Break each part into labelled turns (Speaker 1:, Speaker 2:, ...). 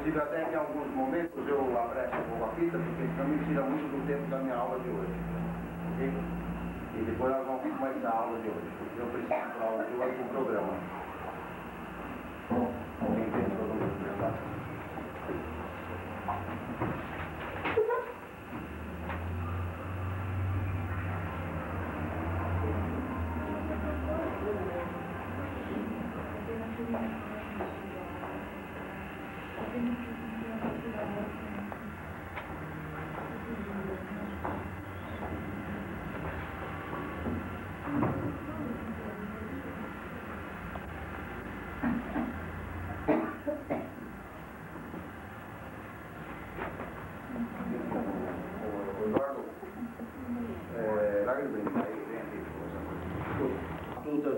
Speaker 1: Inclusive, até que em alguns momentos eu apresso um pouco a fita, porque senão me tira muito do tempo da minha aula de hoje. Ok? E depois nós vamos começar a aula de hoje. Eu preciso para a aula de hoje do programa. Alguém entende o que eu vou explicar?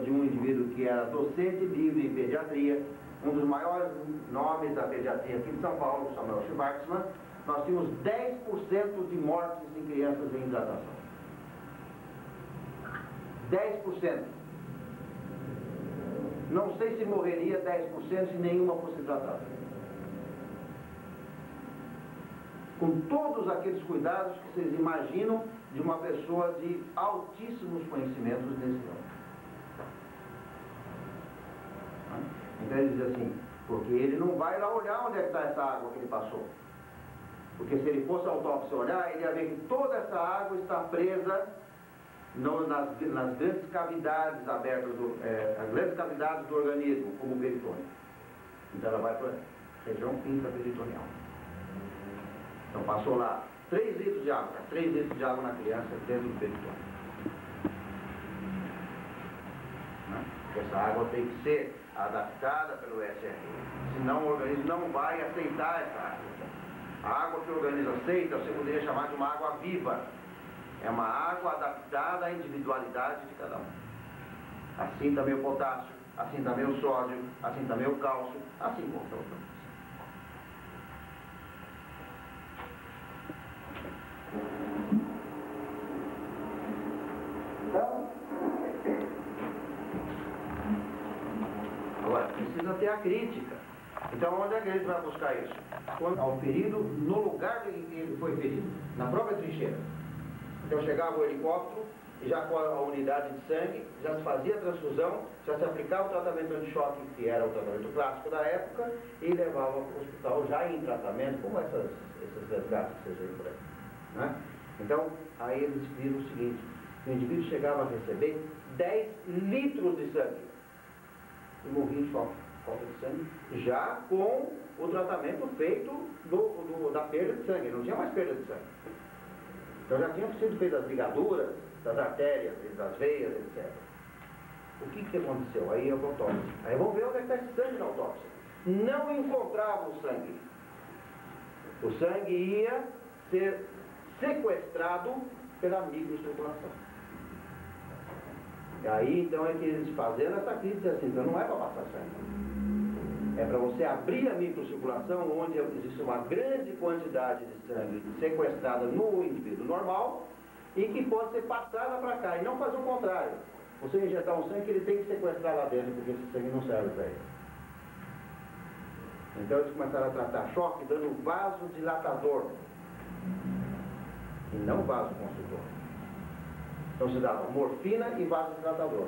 Speaker 1: De um indivíduo que era docente livre em pediatria, um dos maiores nomes da pediatria aqui de São Paulo, Samuel Schwartzman. Nós tínhamos 10% de mortes em crianças em hidratação. 10%. Não sei se morreria 10% se nenhuma fosse hidratada. Com todos aqueles cuidados que vocês imaginam de uma pessoa de altíssimos conhecimentos nesse campo. Então ele diz assim, porque ele não vai lá olhar onde é que está essa água que ele passou. Porque se ele fosse autópsia olhar, ele ia ver que toda essa água está presa nas grandes cavidades abertas, as grandes cavidades do organismo, como o peritônio. Então ela vai para a região intraperitoneal. Então passou lá 3 litros de água, 3 litros de água na criança dentro do peritônio. Essa água tem que ser adaptada pelo SRE, senão o organismo não vai aceitar essa água. A água que o organismo aceita, você poderia chamar de uma água viva. É uma água adaptada à individualidade de cada um. Assim também o potássio, assim também o sódio, assim também o cálcio, assim qualquer outra coisa. Agora, precisa ter a crítica. Então, onde é que a gente vai buscar isso? Quando ao ferido, no lugar em que ele foi ferido, na própria trincheira. Então, chegava o helicóptero, e já com a unidade de sangue, já se fazia a transfusão, já se aplicava o tratamento anti-choque, que era o tratamento clássico da época, e levava para o hospital já em tratamento, como esses resgates que vocês veem por aí. Né? Então, aí eles viram o seguinte, o indivíduo chegava a receber 10 litros de sangue. E morria de falta de sangue, já com o tratamento feito da perda de sangue, não tinha mais perda de sangue. Então já tinham sido feitas as ligaduras das artérias, das veias, etc. O que aconteceu? Aí a autópsia. Aí vamos ver onde é que está esse sangue na autópsia. Não encontrava o sangue. O sangue ia ser sequestrado pela microcirculação. E aí, então, é que eles fazendo essa crítica assim, então não é para passar sangue. É para você abrir a microcirculação, onde existe uma grande quantidade de sangue sequestrada no indivíduo normal e que pode ser passada para cá, e não fazer o contrário. Você injetar um sangue, ele tem que sequestrar lá dentro, porque esse sangue não serve para ele. Então eles começaram a tratar choque dando vasodilatador, e não vasoconstritor. Então se dava morfina e vasodilatador.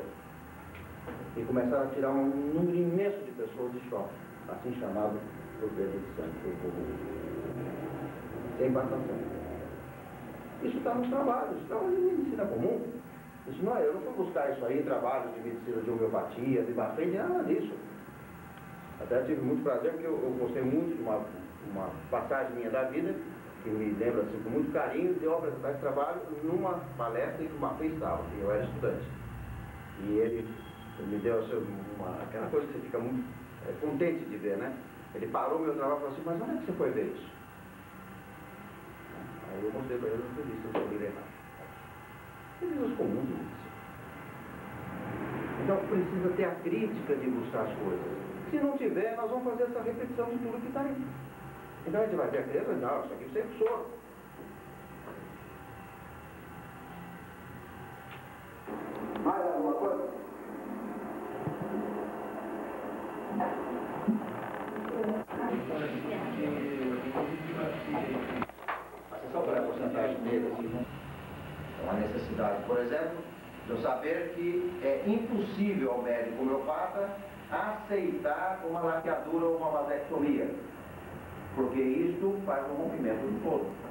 Speaker 1: E começaram a tirar um número imenso de pessoas de choque, assim chamado por perda de sangue, sem passar sangue. Isso está nos trabalhos, trabalhos de medicina comum. Isso não é, eu não fui buscar isso aí em trabalhos de medicina de homeopatia, de bafém, nada disso. Até tive muito prazer, porque eu gostei muito de uma passagem minha da vida, que me lembra assim, com muito carinho, de eu apresentar esse trabalho numa palestra em que o Mafei estava, e eu era estudante. E ele me deu assim, aquela coisa que você fica muito contente de ver, né? Ele parou meu trabalho e falou assim, mas onde é que você foi ver isso? Aí eu mostrei para ele as revistas do Guilherme. Revistas comuns de medicina. Então precisa ter a crítica de buscar as coisas. Se não tiver, nós vamos fazer essa repetição de tudo que está aí. Então a gente vai ver a criança, não, isso aqui sempre soro. Mais alguma coisa? deles. Então, a necessidade, por exemplo, de eu saber que é impossível ao médico homeopata aceitar uma laqueadura ou uma vasectomia, porque isto faz um rompimento do todo.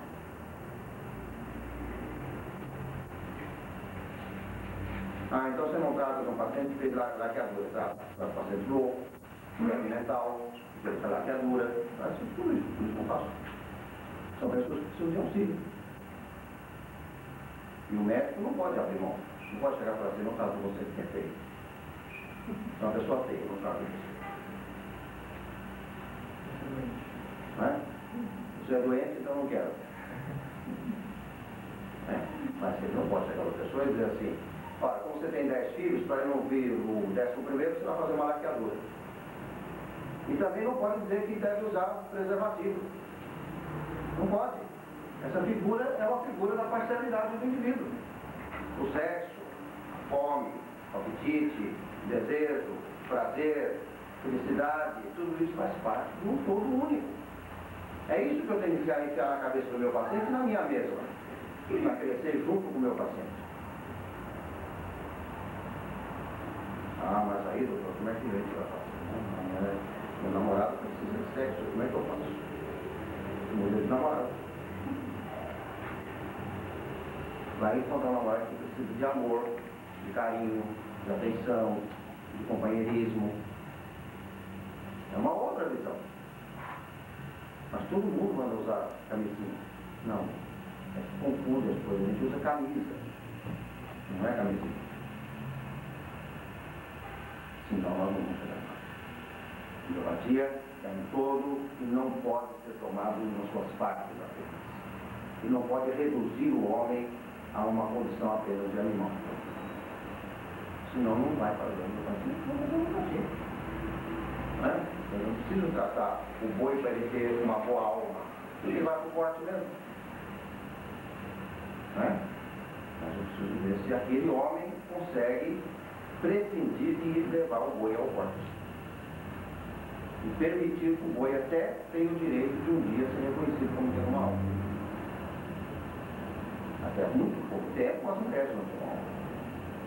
Speaker 1: Ah, então você não trata de um paciente que fez laqueadura, tá? Para paciente louco, mental, que fez laqueadura, tudo isso não faço. São pessoas que precisam de auxílio. E o médico não pode abrir mão. Não pode chegar para você, não trata de você que é feio. É uma pessoa feia, não trata de você. Não é? Você é doente, então não quero. Mas você não pode chegar para a pessoa e dizer assim: olha, como você tem 10 filhos, para ele não vir o 11º, você vai fazer uma laqueadura. E também não pode dizer que deve usar preservativo. Não pode. Essa figura é uma figura da parcialidade do indivíduo. O sexo, a fome, o apetite, o desejo, o prazer, a felicidade, tudo isso faz parte de um todo único. É isso que eu tenho que enfiar na cabeça do meu paciente e na minha mesma. Para crescer junto com o meu paciente. Ah, mas aí, doutor, como é que a gente vai fazer? Meu namorado precisa de sexo, como é que eu faço? Eu mudei de namorado. Vai encontrar uma namorada que precisa de amor, de carinho, de atenção, de companheirismo. É uma outra visão. Mas todo mundo manda usar camisinha. Não. É que confunde as coisas. A gente usa camisa. Não é camisinha. Senão nós não vamos chegar lá. Homeopatia é um todo e não pode ser tomado nas suas partes apenas. E não pode reduzir o homem a uma condição apenas de animal. Senão não vai fazer homeopatia, não vai fazer homeopatia. Eu não preciso tratar o boi para ele ter uma boa alma. Ele vai para o corte mesmo. Mas eu preciso ver se aquele homem consegue prescindir de levar o boi ao corte. E permitir que o boi até tenha o direito de um dia ser reconhecido como tendo uma alma. Até muito pouco tempo as mulheres não tinham alma.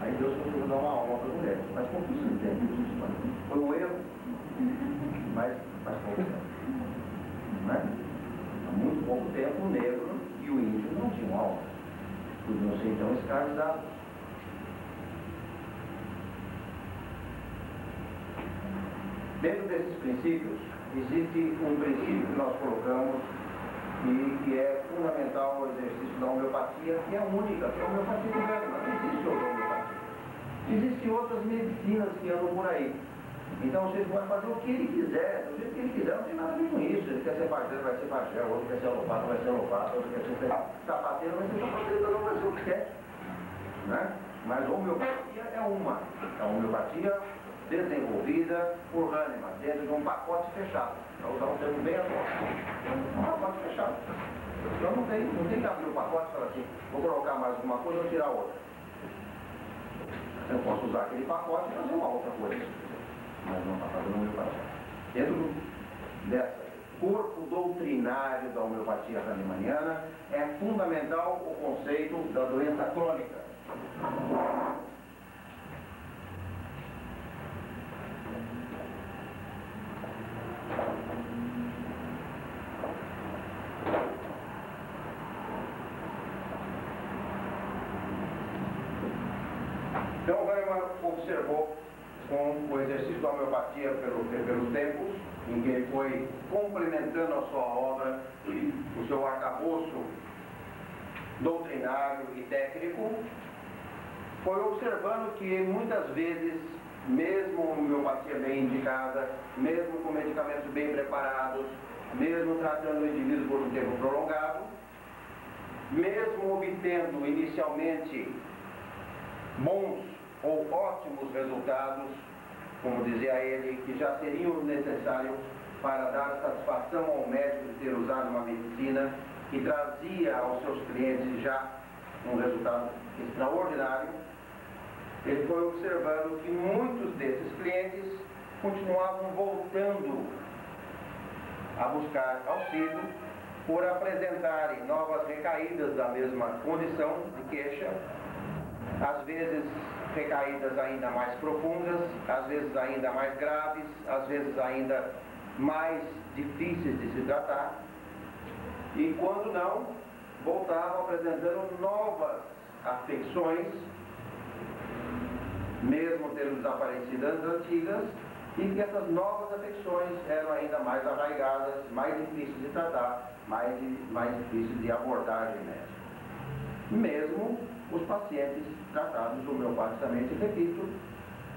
Speaker 1: Aí Deus conseguiu dar uma alma para as mulheres. Mas pouquíssimo tempo. Foi um erro. Mas pouco tempo. Não é? Há muito pouco tempo o negro e o índio não tinham alma. Podiam ser então escravizados. Dentro desses princípios, existe um princípio que nós colocamos e que é fundamental no exercício da homeopatia, que é única, que é a homeopatia moderna. Não existe outra homeopatia. Existem outras medicinas que andam por aí. Então você pode fazer o que ele quiser, do jeito que ele quiser, não tem nada a ver com isso. Ele quer ser pajé, vai ser pajé, o outro quer ser alopata, vai ser alopata, o outro quer ser sapateiro, vai ser sapateiro, cada um vai ser o que quer. Mas a homeopatia é uma. É a homeopatia desenvolvida por Hahnemann, dentro de um pacote fechado. Para usar um termo bem atual. Um pacote fechado. Então não tem que abrir o pacote e falar assim, vou colocar mais uma coisa ou tirar outra. Eu posso usar aquele pacote e fazer uma outra coisa. Mas não está fazendo homeopatia. Dentro desse corpo doutrinário da homeopatia hahnemanniana, é fundamental o conceito da doença crônica. Então, Hahnemann observou com o exercício da homeopatia pelos tempos, em que ele foi complementando a sua obra, o seu arcabouço doutrinário e técnico, foi observando que muitas vezes, mesmo a homeopatia bem indicada, mesmo com medicamentos bem preparados, mesmo tratando o indivíduo por um tempo prolongado, mesmo obtendo inicialmente bons ou ótimos resultados, como dizia ele, que já seriam necessários para dar satisfação ao médico de ter usado uma medicina que trazia aos seus clientes já um resultado extraordinário, ele foi observando que muitos desses clientes continuavam voltando a buscar auxílio por apresentarem novas recaídas da mesma condição de queixa, às vezes recaídas ainda mais profundas, às vezes ainda mais graves, às vezes ainda mais difíceis de se tratar, e quando não, voltavam apresentando novas afecções, mesmo tendo desaparecido as antigas, e que essas novas afecções eram ainda mais arraigadas, mais difíceis de tratar, mais difíceis de abordagem médica. Mesmo os pacientes tratados homeopaticamente, repito,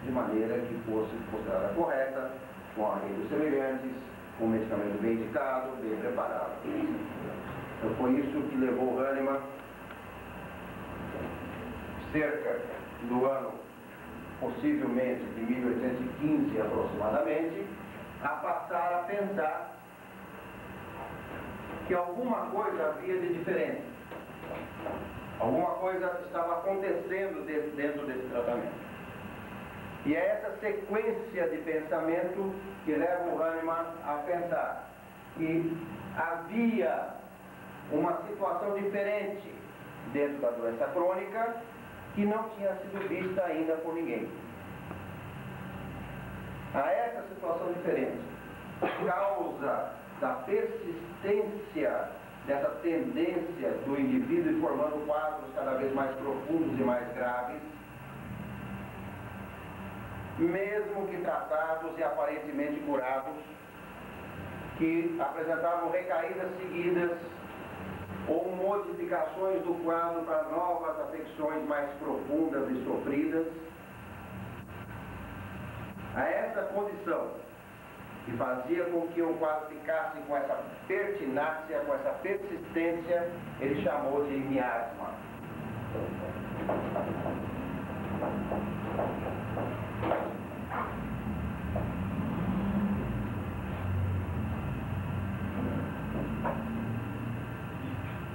Speaker 1: de maneira que fosse considerada correta, com arreglos semelhantes, com um medicamento bem indicado, bem preparado. Então foi isso que levou Hahnemann, cerca do ano, possivelmente de 1815 aproximadamente, a passar a pensar que alguma coisa havia de diferente. Alguma coisa estava acontecendo dentro desse tratamento. E é essa sequência de pensamento que leva o Hahnemann a pensar que havia uma situação diferente dentro da doença crônica que não tinha sido vista ainda por ninguém. A essa situação diferente, causa da persistência dessa tendência do indivíduo e formando quadros cada vez mais profundos e mais graves, mesmo que tratados e aparentemente curados, que apresentavam recaídas seguidas ou modificações do quadro para novas afecções mais profundas e sofridas. A essa condição, que fazia com que o quadro ficasse com essa pertinácia, com essa persistência, ele chamou de miasma.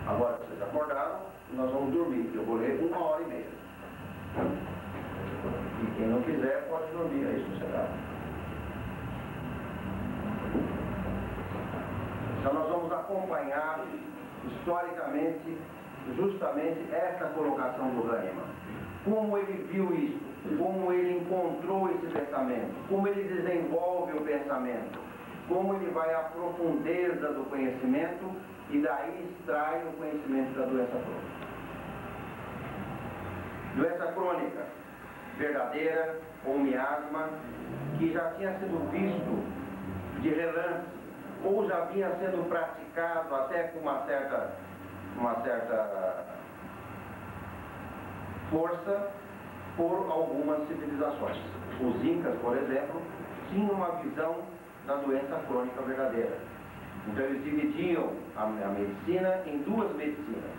Speaker 1: Agora que vocês acordaram, nós vamos dormir. Eu vou ler 1h30. E quem não quiser pode dormir aí sossegado. Então nós vamos acompanhar historicamente justamente essa colocação do Hahnemann. Como ele viu isso, como ele encontrou esse pensamento, como ele desenvolve o pensamento, como ele vai à profundeza do conhecimento e daí extrai o conhecimento da doença crônica. Doença crônica verdadeira ou miasma que já tinha sido visto de relance ou já vinha sendo praticado até com uma certa força por algumas civilizações. Os incas, por exemplo, tinham uma visão da doença crônica verdadeira. Então eles dividiam a medicina em duas medicinas.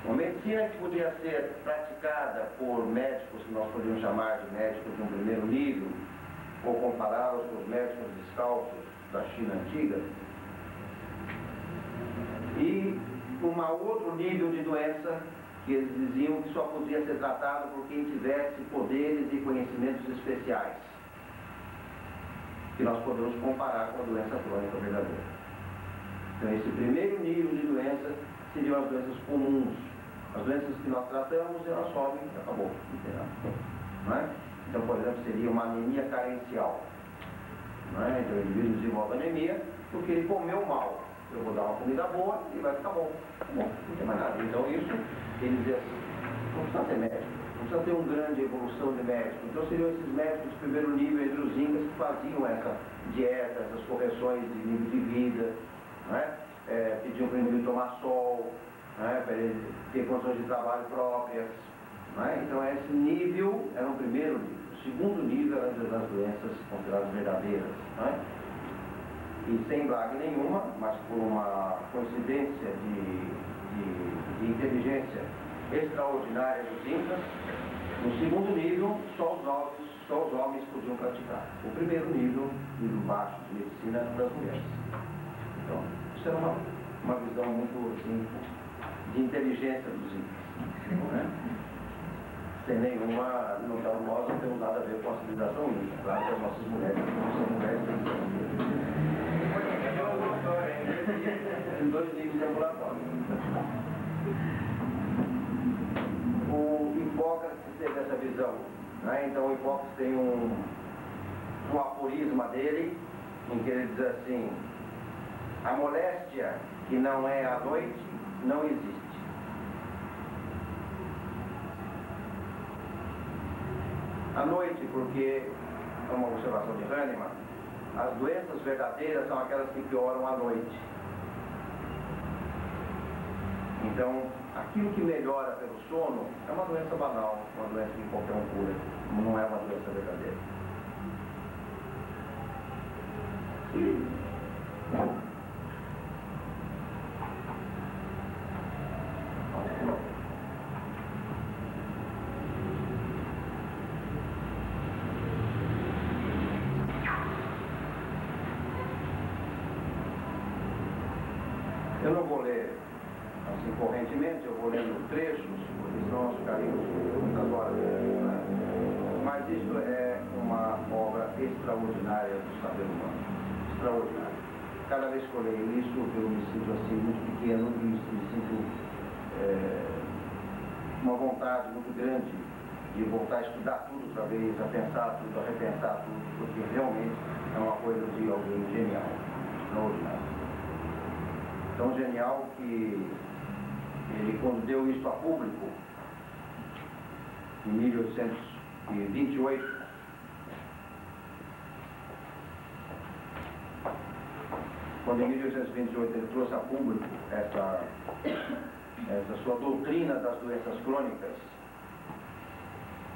Speaker 1: Uma medicina que podia ser praticada por médicos que nós podíamos chamar de médicos de um primeiro nível, ou compará-los com os médicos descalços da China antiga, e um outro nível de doença que eles diziam que só podia ser tratado por quem tivesse poderes e conhecimentos especiais, que nós podemos comparar com a doença crônica verdadeira. Então esse primeiro nível de doença seriam as doenças comuns. As doenças que nós tratamos, elas sobem e acabou. Não é? Então, por exemplo, seria uma anemia carencial. Não é? Então o indivíduo desenvolve anemia porque ele comeu mal. Eu vou dar uma comida boa e vai ficar bom. Bom, não tem mais nada. Então isso, ele diz assim, não precisa ter médico, não precisa ter uma grande evolução de médico. Então seriam esses médicos de primeiro nível entre os incas que faziam essa dieta, essas correções de nível de vida, não é? Pediam para o indivíduo tomar sol, não é? Para ele ter condições de trabalho próprias. Não é? Então esse nível era o primeiro nível. O segundo nível era das doenças consideradas verdadeiras. Não é? E sem blague nenhuma, mas por uma coincidência de inteligência extraordinária dos incas, no segundo nível, só os homens podiam praticar. O primeiro nível baixo de medicina das mulheres. Então, isso era uma visão muito assim, de inteligência dos incas. Não é? Sem nenhuma, nós não temos nada a ver com a civilização inca. Claro que as nossas mulheres não são mulheres. em 2 livros de ambulatório. O Hipócrates teve essa visão, né? Então o Hipócrates tem um aforisma dele, em que ele diz assim: a moléstia que não é à noite não existe. À noite, porque é uma observação de Hahnemann, as doenças verdadeiras são aquelas que pioram à noite. Então, aquilo que melhora pelo sono é uma doença banal, uma doença que qualquer um cura, não é uma doença verdadeira. Eu não vou ler assim correntemente, eu vou lendo trechos, porque senão nós ficaríamos muitas horas, né? Mas isso é uma obra extraordinária do saber humano, extraordinária. Cada vez que eu leio isso, eu me sinto assim muito pequeno e me sinto uma vontade muito grande de voltar a estudar tudo outra vez, a pensar tudo, a repensar tudo, porque realmente é uma coisa de alguém genial, extraordinário. Tão genial que ele, quando deu isso a público, em 1828, quando em 1828 ele trouxe a público essa sua doutrina das doenças crônicas,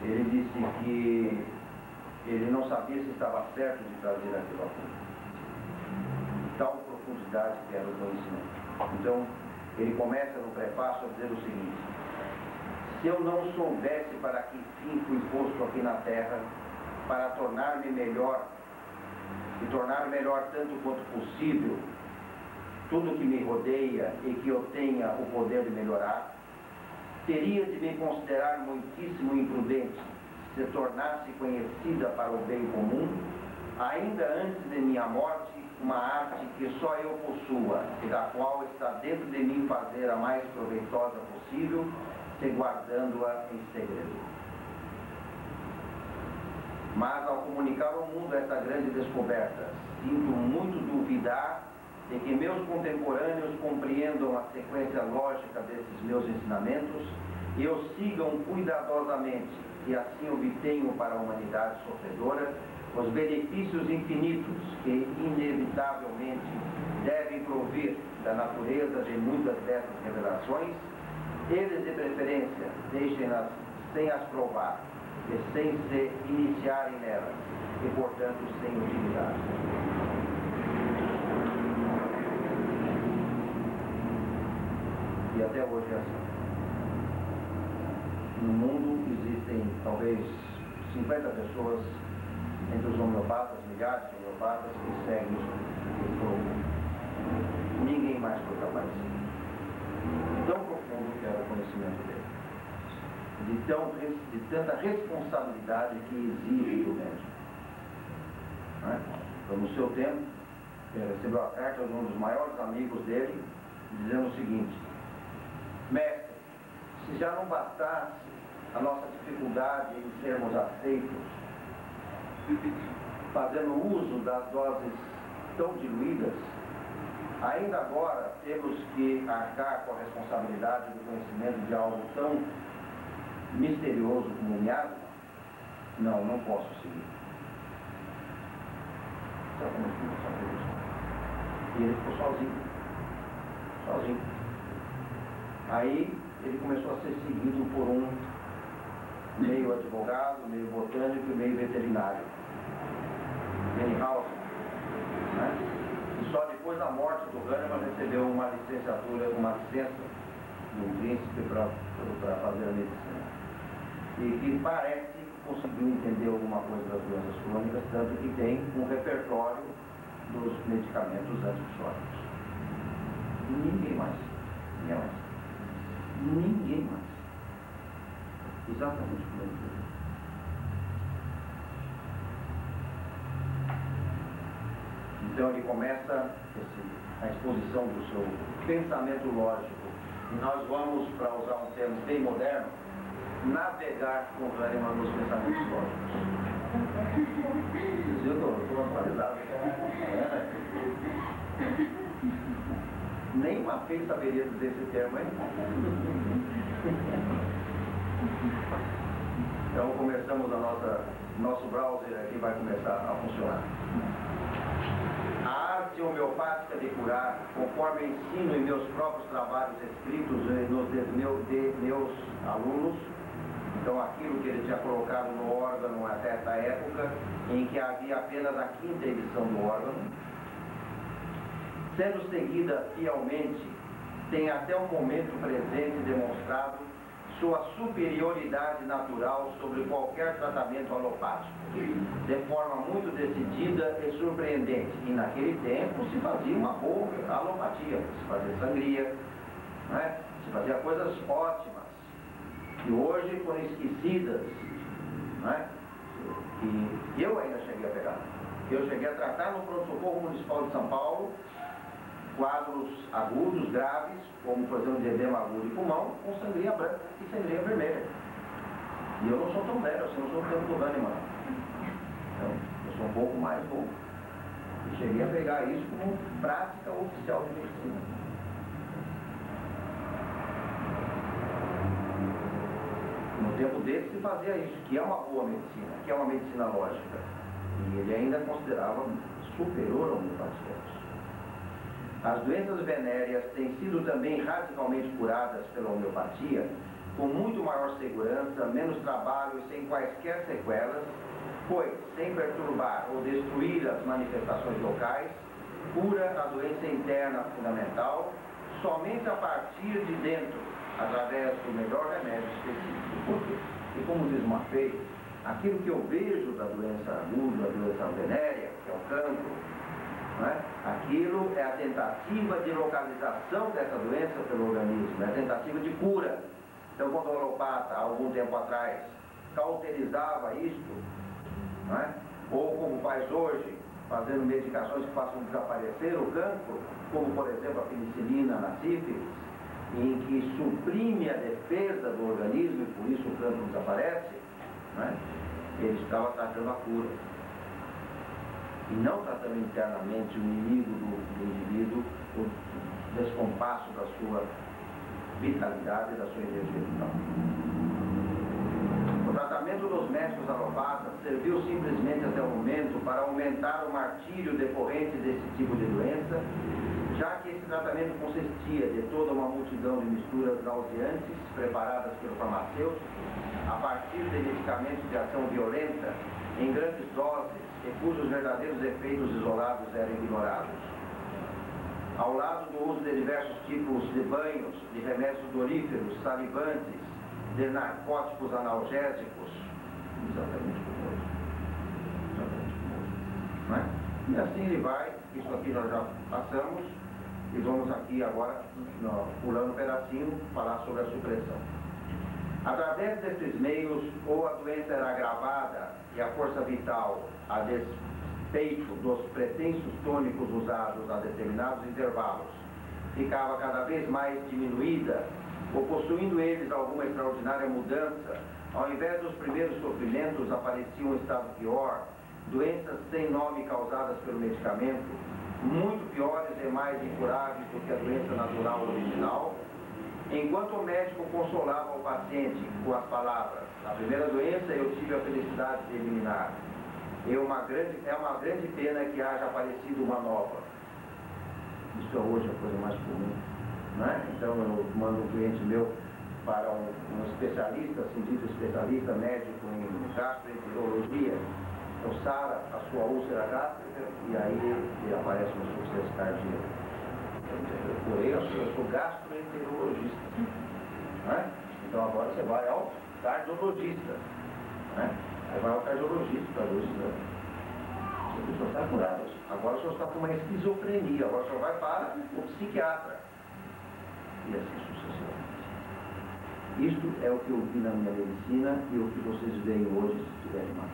Speaker 1: ele disse que ele não sabia se estava certo de trazer aquilo a público. Tal profundidade que era o conhecimento. Então, ele começa no prefácio a dizer o seguinte: se eu não soubesse para que fim fui posto aqui na Terra, para tornar-me melhor, e tornar melhor tanto quanto possível tudo que me rodeia e que eu tenha o poder de melhorar, teria de me considerar muitíssimo imprudente se tornasse conhecida para o bem comum, ainda antes de minha morte, uma arte que só eu possua e da qual está dentro de mim fazer a mais proveitosa possível, se guardando-a em segredo. Mas ao comunicar ao mundo essa grande descoberta, sinto muito duvidar de que meus contemporâneos compreendam a sequência lógica desses meus ensinamentos e os sigam cuidadosamente, e assim obtenham para a humanidade sofredora os benefícios infinitos que inevitavelmente devem provir da natureza de muitas dessas revelações. Eles, de preferência, deixem-nas sem as provar e sem se iniciarem nelas, e portanto sem utilidade. E até hoje é assim. No mundo existem talvez 50 pessoas entre os homeopatas, milhares de homeopatas, que seguem isso por mundo. Ninguém mais foi capaz de seguir. Tão profundo que era o conhecimento dele. De tanta responsabilidade que exige do médico. Então, no seu tempo, ele recebeu a carta de um dos maiores amigos dele, dizendo o seguinte: mestre, se já não bastasse a nossa dificuldade em sermos aceitos, fazendo uso das doses tão diluídas, ainda agora temos que arcar com a responsabilidade do conhecimento de algo tão misterioso como o miasma? Não, não posso seguir. E ele ficou sozinho. Aí ele começou a ser seguido por um meio advogado, meio botânico e meio veterinário, Benningshausen, né? E só depois da morte do Hahnemann recebeu uma licenciatura, uma licença do príncipe para fazer a medicina. E que parece que conseguiu entender alguma coisa das doenças crônicas, tanto que tem um repertório dos medicamentos antipsicóticos. Ninguém mais. Exatamente como ele fez. Então ele começa
Speaker 2: a exposição do seu pensamento lógico, e nós vamos, para usar um termo bem moderno, navegar com o Hahnemann nos pensamentos lógicos. Eu estou atualizado. Nem uma vez saberia dizer esse termo, hein? Então começamos nosso browser aqui vai começar a funcionar. A arte homeopática de curar, conforme eu ensino em meus próprios trabalhos escritos de meus alunos, então aquilo que ele tinha colocado no órgão até essa época, em que havia apenas a 5ª edição do órgão, sendo seguida fielmente, tem até o momento presente demonstrado sua superioridade natural sobre qualquer tratamento alopático, de forma muito decidida e surpreendente. E naquele tempo se fazia uma boa alopatia, se fazia sangria, né? Se fazia coisas ótimas, que hoje foram esquecidas, né? E eu ainda cheguei a pegar. Eu cheguei a tratar no pronto-socorro municipal de São Paulo quadros agudos, graves, como por exemplo de edema agudo de pulmão, com sangria branca e sangria vermelha. E eu não sou tão velho, assim, eu não sou o tempo do Hahnemann. Então, eu sou um pouco mais novo. E cheguei a pegar isso como prática oficial de medicina. No tempo dele se fazia isso, que é uma boa medicina, que é uma medicina lógica. E ele ainda considerava superior à homeopatia. As doenças venéreas têm sido também radicalmente curadas pela homeopatia, com muito maior segurança, menos trabalho e sem quaisquer sequelas, pois, sem perturbar ou destruir as manifestações locais, cura a doença interna fundamental somente a partir de dentro, através do melhor remédio específico. Por quê? E como diz Maffei, aquilo que eu vejo da doença aguda, da doença venérea, que é o cancro, aquilo é a tentativa de localização dessa doença pelo organismo, é a tentativa de cura. Então, quando o alopata, há algum tempo atrás, cauterizava isto, ou como faz hoje, fazendo medicações que façam desaparecer o cancro, como por exemplo a penicilina na sífilis, em que suprime a defesa do organismo e por isso o cancro desaparece, ele estava tratando a cura. E não tratando internamente o inimigo do indivíduo, o descompasso da sua vitalidade e da sua energia vital. O tratamento dos médicos alopatas serviu simplesmente até o momento para aumentar o martírio decorrente desse tipo de doença, já que esse tratamento consistia de toda uma multidão de misturas nauseantes preparadas pelo farmacêutico, a partir de medicamentos de ação violenta, em grandes doses, e cujos verdadeiros efeitos isolados eram ignorados. Ao lado do uso de diversos tipos de banhos, de remédios odoríferos, salivantes, de narcóticos analgésicos, exatamente como hoje. E assim ele vai, isso aqui nós já passamos, e vamos aqui agora, pulando um pedacinho, falar sobre a supressão. Através desses meios, ou a doença era agravada e a força vital, a despeito dos pretensos tônicos usados a determinados intervalos, ficava cada vez mais diminuída, ou possuindo eles alguma extraordinária mudança, ao invés dos primeiros sofrimentos aparecia um estado pior, doenças sem nome causadas pelo medicamento, muito piores e mais incuráveis do que a doença natural original, enquanto o médico consolava o paciente com as palavras: a primeira doença eu tive a felicidade de eliminar. É uma grande pena que haja aparecido uma nova. Isso é hoje a coisa mais comum, Então eu mando um cliente meu para um especialista, sentido especialista, médico em gastroenterologia, então sara a sua úlcera gástrica e aí ele aparece uma insuficiência cardíaca. Eu sou gastroenterologista, Então agora você vai ao cardiologista, Aí vai ao cardiologista para ver se a pessoa está curada. Agora o senhor está com uma esquizofrenia, agora o senhor vai para o psiquiatra. E assim sucessivamente. Isto é o que eu vi na minha medicina e o que vocês veem hoje se tiverem mais.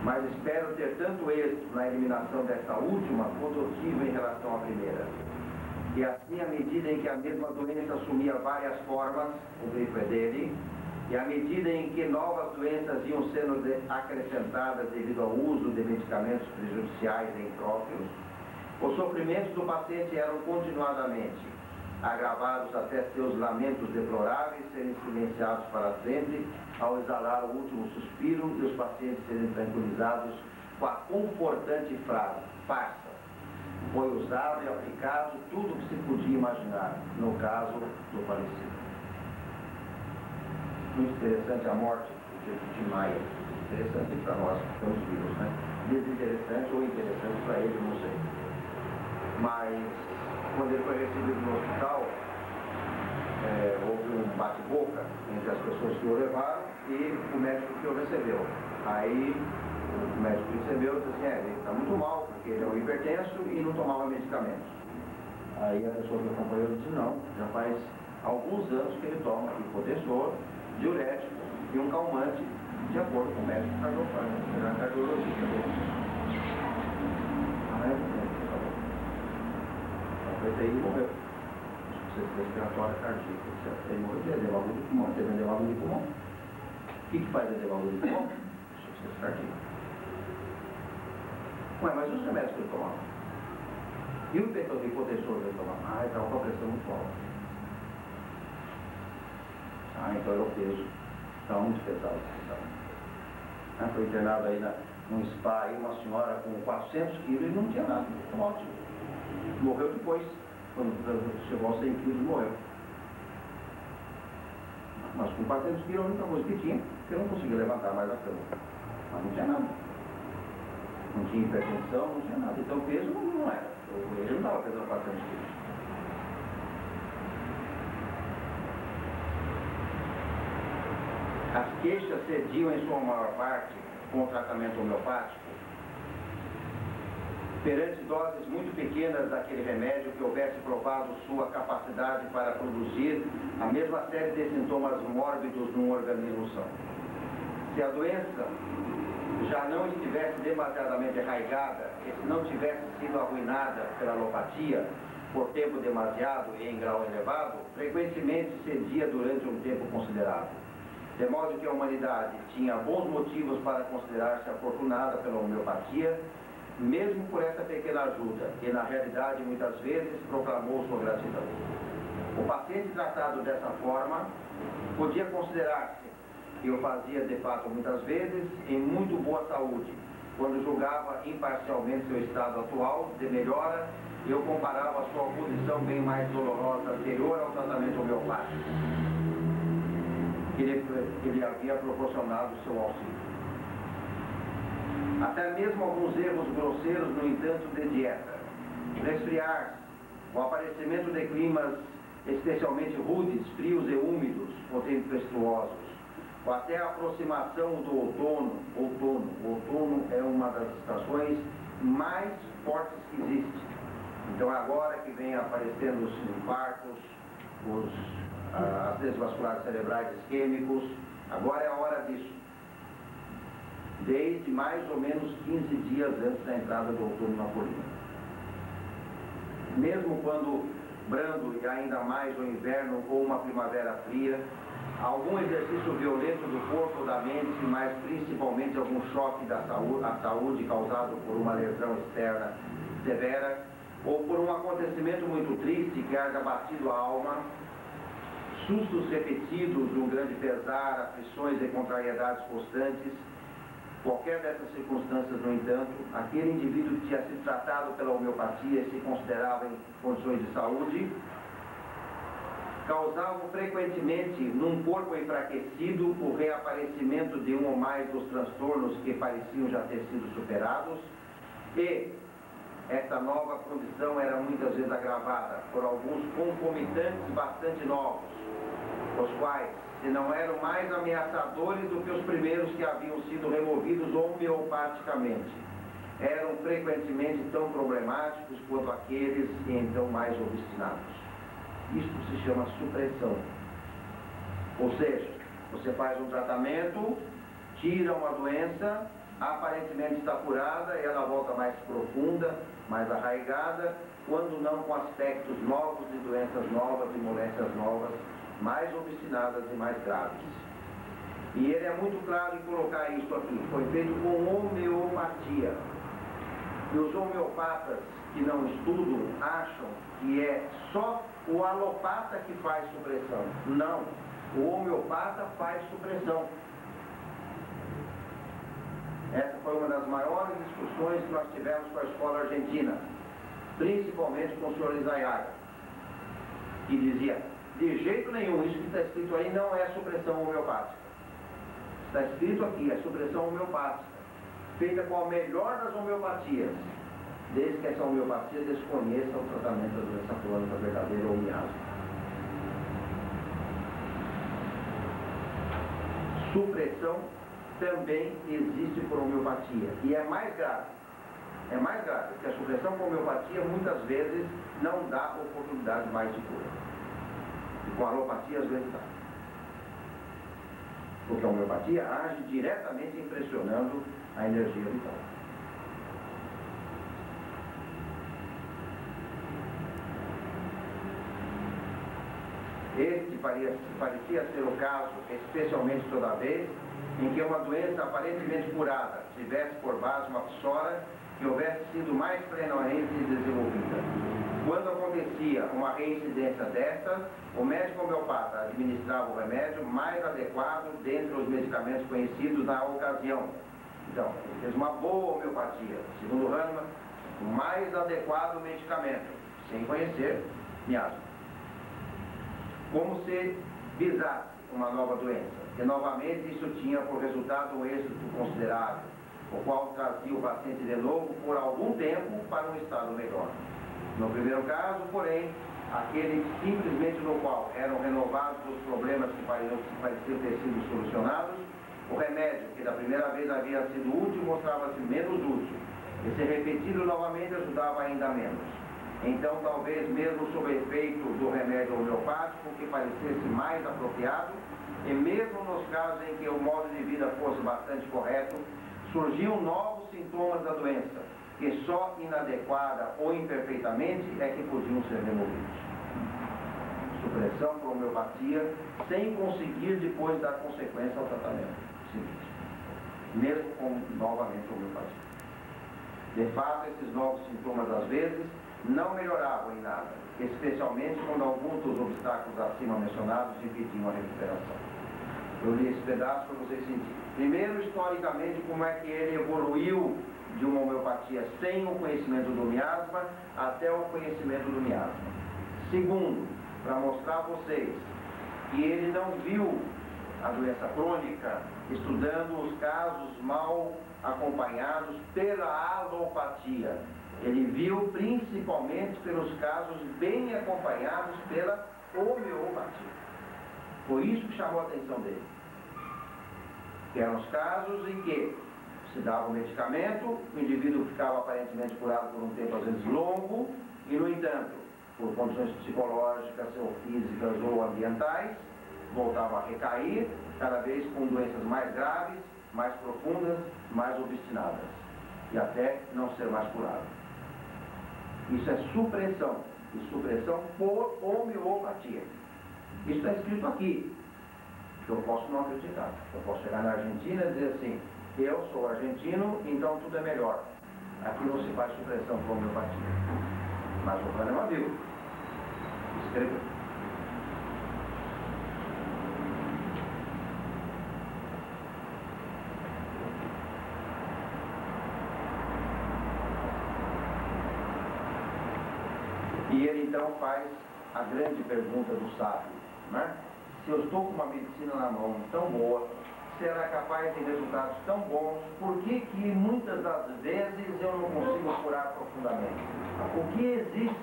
Speaker 2: mas espero ter tanto êxito na eliminação desta última quanto eu tive em relação à primeira. E assim, à medida em que a mesma doença assumia várias formas, o grifo é dele, e à medida em que novas doenças iam sendo acrescentadas devido ao uso de medicamentos prejudiciais e impróprios, os sofrimentos do paciente eram continuadamente agravados até seus lamentos deploráveis serem silenciados para sempre ao exalar o último suspiro e os pacientes serem tranquilizados com a confortante frase: farsa. Foi usado e aplicado tudo o que se podia imaginar, no caso do falecido. Muito interessante a morte do Tim Maia. Interessante para nós que estamos vivos, né? Desinteressante ou interessante para ele, não sei. Mas, quando ele foi recebido no hospital, houve um bate-boca entre as pessoas que o levaram e o médico que o recebeu. Aí, o médico que recebeu disse assim: ele está muito mal, porque ele é um hipertenso e não tomava medicamentos. Aí a pessoa que acompanhou disse: não, já faz alguns anos que ele toma hipotensor, diurético e um calmante, de acordo com o médico cardiologista dele. A PTI morreu. Insuficiência respiratória cardíaca. Ele morreu de edema de pulmão. Teve edema de pulmão. O que faz edema de pulmão? Insuficiência cardíaca. Ué, mas os remédios que ele tomava? E o hipotensor que ele tomava? Ah, ele estava com a pressão muito alta. Ah, então era o peso. Estava muito pesado. Foi internado aí num spa, aí uma senhora com 400 quilos e não tinha nada. Ótimo. Morreu depois. Quando chegou aos 100 quilos, morreu. Mas com 400 quilos, a única coisa que tinha, que eu não conseguia levantar mais da cama. Mas não tinha nada. Não tinha hipertensão, não tinha nada. Então o peso não era. Ele não estava pesando 400 quilos. As queixas cediam em sua maior parte com o tratamento homeopático perante doses muito pequenas daquele remédio que houvesse provado sua capacidade para produzir a mesma série de sintomas mórbidos num organismo são. Se a doença já não estivesse demasiadamente arraigada e se não tivesse sido arruinada pela alopatia por tempo demasiado e em grau elevado, frequentemente cedia durante um tempo considerável. De modo que a humanidade tinha bons motivos para considerar-se afortunada pela homeopatia, mesmo por essa pequena ajuda, e na realidade muitas vezes proclamou sua gratidão. O paciente tratado dessa forma podia considerar-se, e o fazia de fato muitas vezes, em muito boa saúde, quando julgava imparcialmente seu estado atual de melhora e eu comparava a sua posição bem mais dolorosa anterior ao tratamento homeopático que lhe havia proporcionado seu auxílio. Até mesmo alguns erros grosseiros, no entanto, de dieta, resfriar-se, o aparecimento de climas especialmente rudes, frios e úmidos ou tempestuosos, ou até a aproximação do outono. O outono é uma das estações mais fortes que existe. Então agora que vem aparecendo os infartos, acidentes vasculares cerebrais isquêmicos, agora é a hora disso. Desde mais ou menos 15 dias antes da entrada do outono napolitano. Mesmo quando brando e ainda mais o inverno ou uma primavera fria, algum exercício violento do corpo ou da mente, mas principalmente algum choque à saúde causado por uma lesão externa severa ou por um acontecimento muito triste que haja batido a alma, sustos repetidos, um grande pesar, aflições e contrariedades constantes, qualquer dessas circunstâncias, no entanto, aquele indivíduo que tinha sido tratado pela homeopatia e se considerava em condições de saúde, causavam frequentemente, num corpo enfraquecido, o reaparecimento de um ou mais dos transtornos que pareciam já ter sido superados, e esta nova condição era muitas vezes agravada por alguns concomitantes bastante novos, os quais, se não eram mais ameaçadores do que os primeiros que haviam sido removidos homeopaticamente, eram frequentemente tão problemáticos quanto aqueles e então mais obstinados. Isto se chama supressão. Ou seja, você faz um tratamento, tira uma doença, aparentemente está curada, ela volta mais profunda, mais arraigada, quando não com aspectos novos de doenças novas e moléstias novas, mais obstinadas e mais graves. E ele é muito claro em colocar isso aqui. Foi feito com homeopatia. E os homeopatas que não estudam acham que é só o alopata que faz supressão. Não. O homeopata faz supressão. Essa foi uma das maiores discussões que nós tivemos com a escola argentina, principalmente com o senhor Izaiaga, que dizia, de jeito nenhum, isso que está escrito aí não é supressão homeopática. Está escrito aqui, é supressão homeopática, feita com a melhor das homeopatias, desde que essa homeopatia desconheça o tratamento da doença crônica verdadeira ou miasma. Supressão também existe por homeopatia, e é mais grave. É mais grave, porque a supressão com homeopatia muitas vezes não dá oportunidade mais de cura. E com a alopatia às vezes dá. Porque a homeopatia age diretamente impressionando a energia vital. Este parecia ser o caso, especialmente toda vez em que uma doença aparentemente curada tivesse por base uma psora que houvesse sido mais plenamente desenvolvida. Quando acontecia uma reincidência desta, o médico homeopata administrava o remédio mais adequado dentre os medicamentos conhecidos na ocasião. Então, ele fez uma boa homeopatia. Segundo Hahnemann, o mais adequado medicamento, sem conhecer miasma. Como se visasse uma nova doença. E novamente isso tinha por resultado um êxito considerável, o qual trazia o paciente de novo por algum tempo para um estado melhor. No primeiro caso, porém, aquele simplesmente no qual eram renovados os problemas que pareciam ter sido solucionados, o remédio, que da primeira vez havia sido útil, mostrava-se menos útil, e se repetido novamente ajudava ainda menos. Então, talvez mesmo sob efeito do remédio homeopático, que parecesse mais apropriado, e mesmo nos casos em que o modo de vida fosse bastante correto, surgiam novos sintomas da doença, que só inadequada ou imperfeitamente é que podiam ser removidos. Supressão por homeopatia, sem conseguir depois dar consequência ao tratamento seguinte, mesmo com novamente homeopatia. De fato, esses novos sintomas às vezes não melhoravam em nada, especialmente quando alguns dos obstáculos acima mencionados impediam a recuperação. Eu li esse pedaço para vocês sentirem. Primeiro, historicamente, como é que ele evoluiu de uma homeopatia sem o conhecimento do miasma até o conhecimento do miasma. Segundo, para mostrar a vocês que ele não viu a doença crônica estudando os casos mal acompanhados pela alopatia. Ele viu principalmente pelos casos bem acompanhados pela homeopatia. Foi isso que chamou a atenção dele. Que eram os casos em que se dava o medicamento, o indivíduo ficava aparentemente curado por um tempo às vezes longo, e no entanto, por condições psicológicas ou físicas ou ambientais, voltava a recair, cada vez com doenças mais graves, mais profundas, mais obstinadas, e até não ser mais curado. Isso é supressão, e supressão por homeopatia. Isso está escrito aqui, que eu posso não acreditar. Eu posso chegar na Argentina e dizer assim, eu sou argentino, então tudo é melhor. Aqui não se faz supressão por homeopatia. Mas o Hahnemann viu. Escreveu. E ele então faz a grande pergunta do sábio, né? Se eu estou com uma medicina na mão tão boa, se ela é capaz de resultados tão bons, por que que muitas das vezes eu não consigo curar profundamente? O que existe?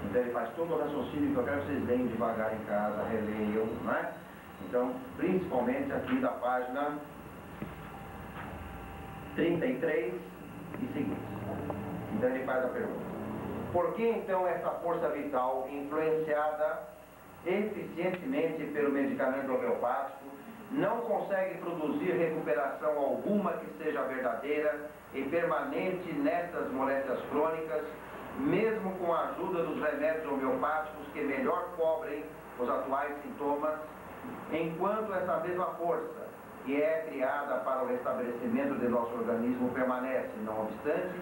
Speaker 2: Então ele faz todo o raciocínio que eu quero que vocês leiam devagar em casa, releiam, né? Então, principalmente aqui da página 33 e seguinte. Então ele faz a pergunta. Por que então essa força vital, influenciada eficientemente pelo medicamento homeopático, não consegue produzir recuperação alguma que seja verdadeira e permanente nestas moléstias crônicas, mesmo com a ajuda dos remédios homeopáticos que melhor cobrem os atuais sintomas, enquanto essa mesma força que é criada para o restabelecimento de nosso organismo permanece, não obstante,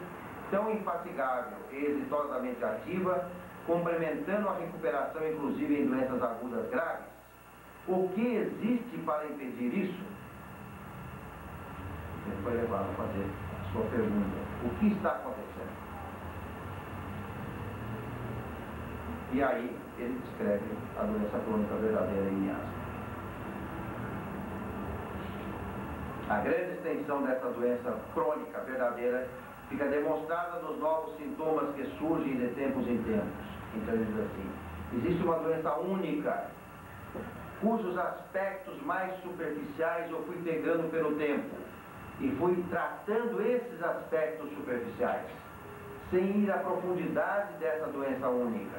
Speaker 2: tão infatigável e exitosamente ativa, complementando a recuperação inclusive em doenças agudas graves. O que existe para impedir isso? Ele foi levado a fazer a sua pergunta. O que está acontecendo? E aí ele descreve a doença crônica verdadeira em asma. A grande extensão dessa doença crônica verdadeira fica demonstrada nos novos sintomas que surgem de tempos em tempos. Então ele diz assim: existe uma doença única, cujos aspectos mais superficiais eu fui pegando pelo tempo e fui tratando esses aspectos superficiais, sem ir à profundidade dessa doença única,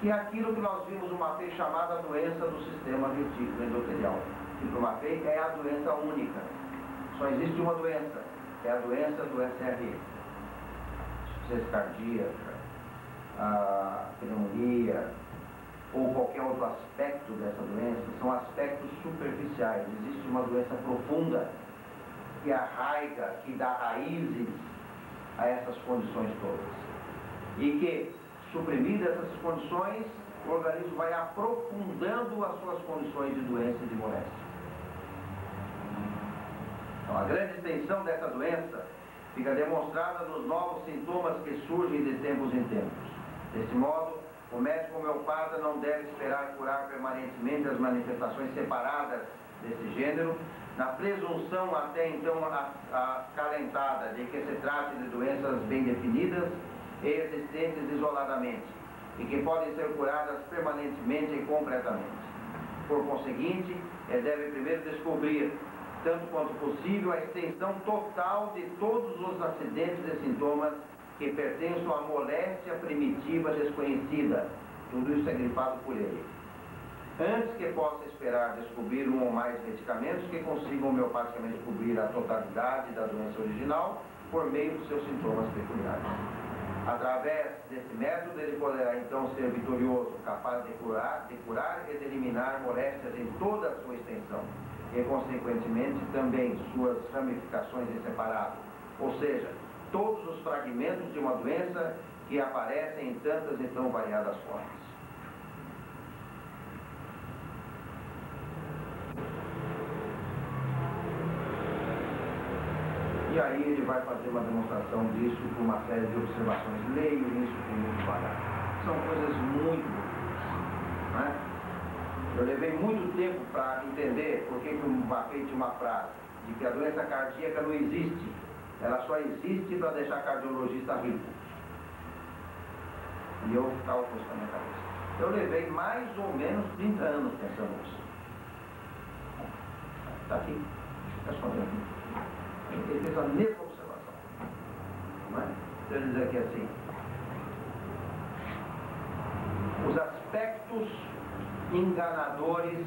Speaker 2: que é aquilo que nós vimos uma vez chamada doença do sistema retículo endotelial. Fibromatosis é a doença única. Só existe uma doença, é a doença do SRE. Insuficiência cardíaca, a pneumonia ou qualquer outro aspecto dessa doença são aspectos superficiais. Existe uma doença profunda que arraiga, que dá raízes a essas condições todas. E que, suprimidas essas condições, o organismo vai aprofundando as suas condições de doença e de moléstia. Então, a grande extensão dessa doença fica demonstrada nos novos sintomas que surgem de tempos em tempos. Desse modo, o médico homeopata não deve esperar curar permanentemente as manifestações separadas desse gênero, na presunção até então acalentada de que se trate de doenças bem definidas e existentes isoladamente, e que podem ser curadas permanentemente e completamente. Por conseguinte, ele deve primeiro descobrir, tanto quanto possível, a extensão total de todos os acidentes e sintomas que pertencem à moléstia primitiva desconhecida. Tudo isso é grifado por ele. Antes que possa esperar descobrir um ou mais medicamentos que consigam homeopaticamente cobrir a totalidade da doença original por meio dos seus sintomas peculiares. Através desse método, ele poderá então ser vitorioso, capaz de curar e de eliminar moléstias em toda a sua extensão e, consequentemente, também suas ramificações em separado, ou seja, todos os fragmentos de uma doença que aparecem em tantas e tão variadas formas. E aí ele vai fazer uma demonstração disso com uma série de observações. Leio isso com muito devagar. São coisas muito bonitas, não é? Eu levei muito tempo para entender por que o Maffei tinha uma frase de que a doença cardíaca não existe. Ela só existe para deixar cardiologista rico. E eu ficava com isso na minha cabeça. Eu levei mais ou menos 30 anos pensando nisso. Está aqui. Está só aqui. Ele fez a mesma observação. Não é? Então ele diz aqui assim: os aspectos enganadores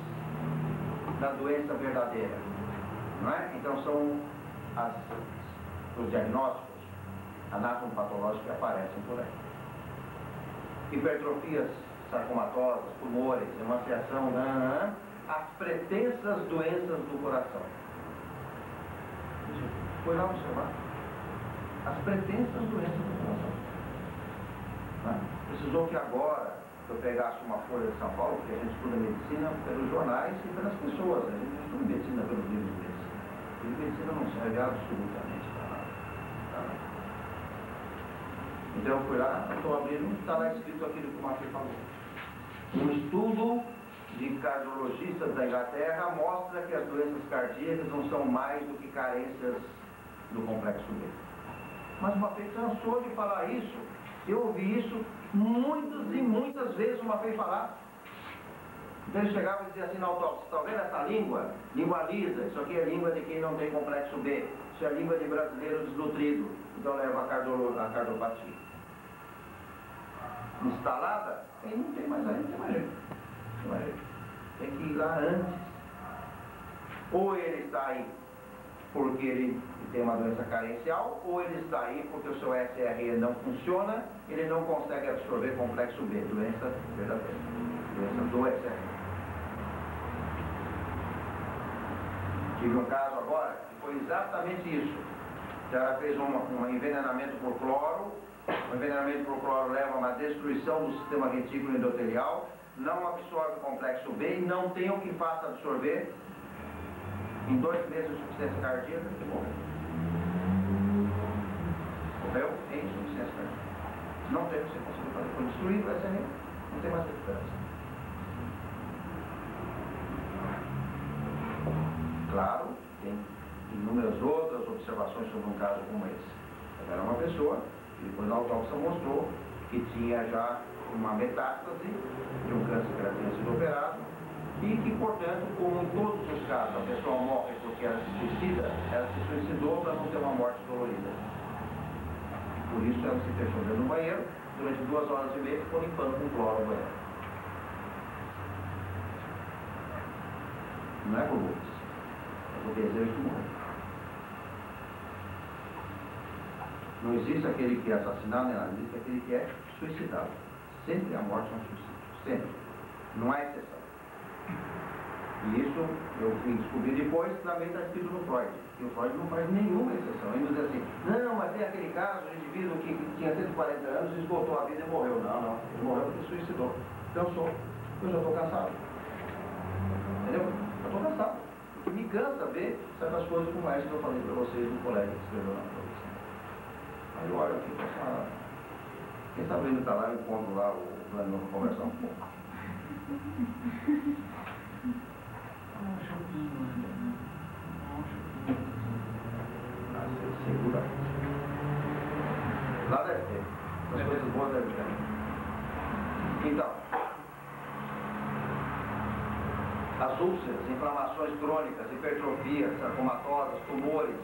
Speaker 2: da doença verdadeira. Não é? Então são os diagnósticos anatomopatológicos que aparecem por aí. Hipertrofias sarcomatosas, tumores, emaciação, as pretensas doenças do coração. Foi lá observar as pretensas doenças do coração. Precisou que agora eu pegasse uma folha de São Paulo, porque a gente estuda medicina pelos jornais e pelas pessoas. A gente não estuda medicina pelos livros de medicina. E medicina não serve absolutamente para nada. Então eu fui lá, estou abrindo, está lá escrito aquilo que o Maffei falou. Um estudo de cardiologistas da Inglaterra mostra que as doenças cardíacas não são mais do que carências do complexo B. Mas o Maffei cansou de falar isso. Eu ouvi isso muitas e muitas vezes o Maffei falar. Então ele chegava e dizia assim na autópsia: está vendo essa língua? Língua lisa, isso aqui é língua de quem não tem complexo B. Isso é língua de brasileiro desnutrido. Então leva a cardiopatia. Instalada, aí não tem mais jeito. Tem que ir lá antes. Ou ele está aí porque ele tem uma doença carencial, ou ele está aí porque o seu SRE não funciona, ele não consegue absorver complexo B, doença verdadeira, doença do SRE. Tive um caso agora que foi exatamente isso. Ela fez um envenenamento por cloro. O envenenamento por cloro leva a uma destruição do sistema retículo endotelial, não absorve o complexo B e não tem o que faça absorver. Em 2 meses de insuficiência cardíaca, e morreu. Morreu em insuficiência cardíaca. Não tem o que você conseguir fazer. Foi destruído o SRE, não tem mais recuperação. Claro, tem inúmeras outras observações sobre um caso como esse. Era uma pessoa que depois da autópsia mostrou que tinha já uma metástase de um câncer que tinha sido operado e que, portanto, como em todos os casos, a pessoa morre porque ela se suicida, ela se suicidou para não ter uma morte dolorida. Por isso ela se fechou dentro do banheiro, durante 2 horas e meia ficou limpando com cloro o banheiro. Não é por gosto. O desejo de morrer. Não existe aquele que é assassinado, não existe aquele que é suicidado. Sempre a morte é um suicídio. Sempre. Não há exceção. E isso eu fui descobrir depois que também está escrito no Freud. E o Freud não faz nenhuma exceção. Ele diz assim, não, mas tem aquele caso de indivíduo que tinha 140 anos, esgotou a vida e morreu. Não, não. Ele morreu porque suicidou. Então eu já estou cansado. Entendeu? Eu estou cansado. Me cansa ver certas coisas como essa que eu falei para vocês no colégio que escreveu na produção. Aí eu olho aqui e falo, quem está vendo está lá, eu encontro lá o plano para conversar um pouco. Segura. Lá deve ter. As coisas boas devem ter. Então, as úlceras, inflamações crônicas, hipertrofias, sarcomatosas, tumores,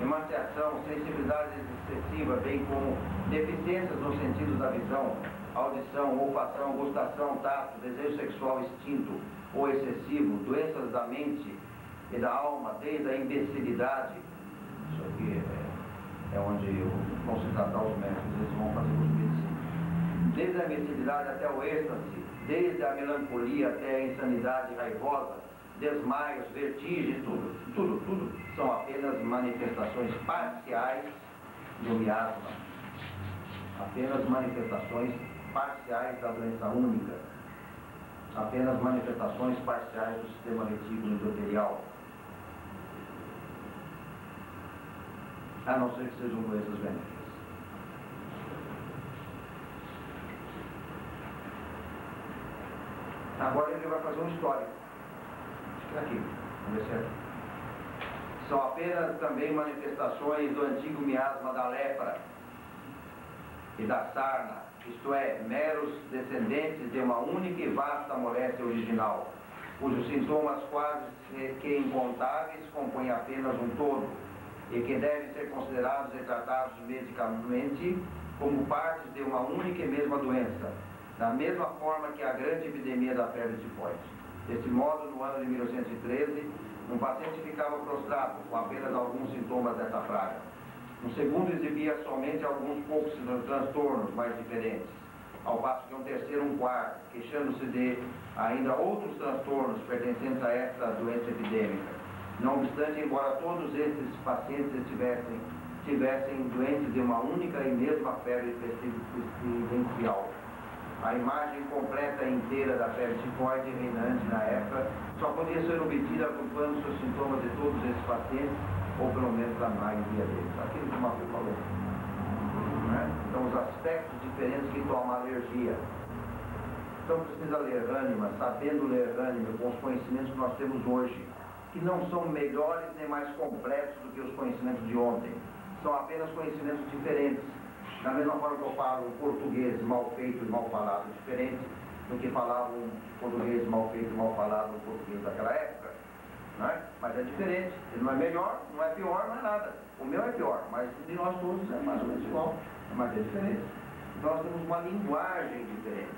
Speaker 2: emaciação, sensibilidade excessiva, bem como deficiências no sentido da visão, audição, olfação, gustação, tato, desejo sexual extinto ou excessivo, doenças da mente e da alma, desde a imbecilidade. Isso aqui é onde vão se tratar os médicos, eles vão fazer os medicina. Desde a imbecilidade até o êxtase, desde a melancolia até a insanidade raivosa, desmaios, vertigens, tudo são apenas manifestações parciais do miasma. Apenas manifestações parciais da doença única. Apenas manifestações parciais do sistema retículo endotelial. A não ser que sejam doenças benéficas. Agora ele vai fazer um histórico. Aqui, vamos ver se é. São apenas também manifestações do antigo miasma da lepra e da sarna, isto é, meros descendentes de uma única e vasta moléstia original, cujos sintomas quase que incontáveis compõem apenas um todo, e que devem ser considerados e tratados medicamente como partes de uma única e mesma doença, da mesma forma que a grande epidemia da febre tifoide. Desse modo, no ano de 1913, um paciente ficava prostrado com apenas alguns sintomas dessa praga. Um segundo exibia somente alguns poucos transtornos mais diferentes, ao passo que um terceiro, um quarto, queixando-se de ainda outros transtornos pertencentes a esta doença epidêmica. Não obstante, embora todos esses pacientes tivessem doentes de uma única e mesma febre pestilencial, a imagem completa e inteira da febre tifoide reinante na época só podia ser obtida agrupando os sintomas de todos esses pacientes, ou pelo menos a maioria deles. Aquilo que o Marco falou. Então, os aspectos diferentes que toma a alergia. Então, precisa ler Hahnemann, sabendo ler Hahnemann com os conhecimentos que nós temos hoje, que não são melhores nem mais completos do que os conhecimentos de ontem. São apenas conhecimentos diferentes. Da mesma forma que eu falo um português mal feito e mal falado diferente do que falava um português mal feito e mal falado no português daquela época. Não é? Mas é diferente. Ele não é melhor, não é pior, não é nada. O meu é pior, mas de nós todos é mais ou menos igual. Mas é diferente. Então nós temos uma linguagem diferente.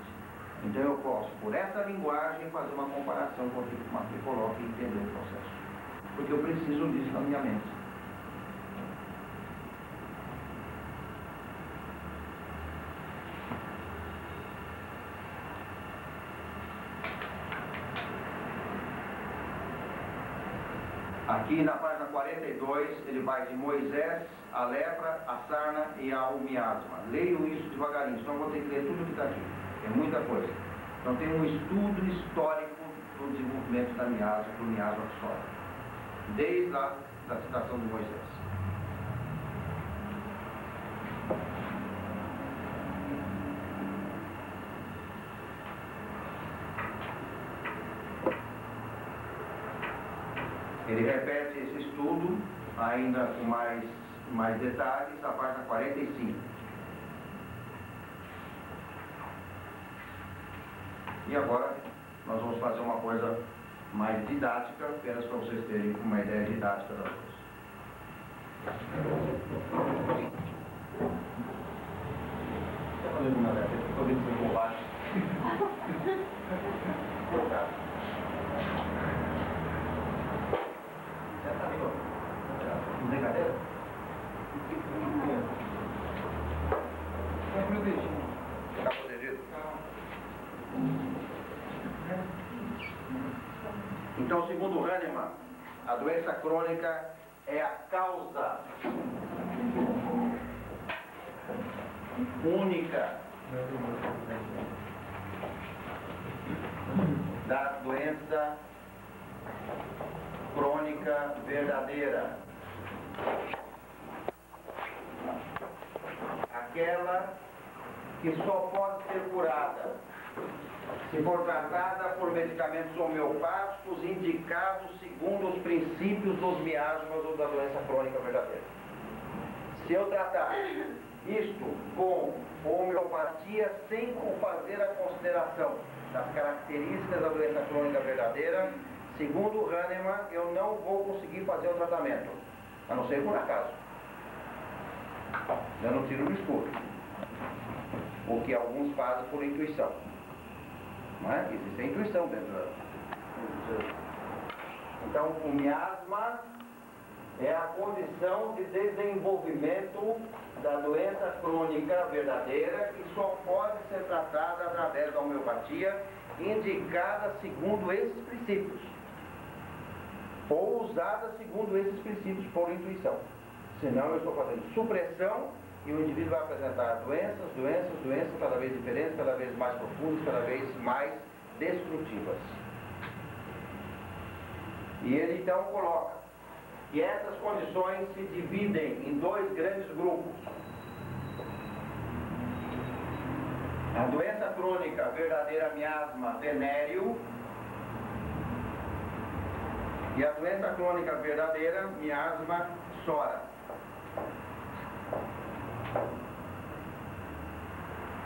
Speaker 2: Então eu posso, por essa linguagem, fazer uma comparação com aquilo que o Marco coloca e entender o processo. porque eu preciso disso na minha mente. Aqui na página 42, ele vai de Moisés, a lepra, a sarna e ao miasma. Leio isso devagarinho, senão vou ter que ler tudo que está aqui. É muita coisa. Então tem um estudo histórico do desenvolvimento da miasma, do miasma que sobe. Desde lá da citação de Moisés. Ele repete esse estudo, ainda com mais detalhes, na página 45. E agora nós vamos fazer uma coisa mais didática, apenas para vocês terem uma ideia didática das coisas. Está fazendo uma dessas? Estou vendo que bobagem. Brincadeira?
Speaker 3: É meu dedinho.
Speaker 2: Acabou o dedinho? Então, segundo Hahnemann, a doença crônica é a causa única da doença crônica verdadeira. Aquela que só pode ser curada se for tratada por medicamentos homeopáticos indicados segundo os princípios dos miasmas ou da doença crônica verdadeira. Se eu tratar isto com homeopatia sem fazer a consideração das características da doença crônica verdadeira, segundo Hahnemann, eu não vou conseguir fazer o tratamento, a não ser por acaso. Eu não tiro no escuro. O que alguns fazem por intuição. Não é? Existe a intuição dentro da... Então, o miasma é a condição de desenvolvimento da doença crônica verdadeira que só pode ser tratada através da homeopatia, indicada segundo esses princípios, ou usada segundo esses princípios por intuição. Senão eu estou fazendo supressão e o indivíduo vai apresentar doenças, cada vez diferentes, cada vez mais profundas, cada vez mais destrutivas. E ele então coloca que essas condições se dividem em dois grandes grupos. A doença crônica verdadeira miasma venéreo e a doença crônica verdadeira miasma sora.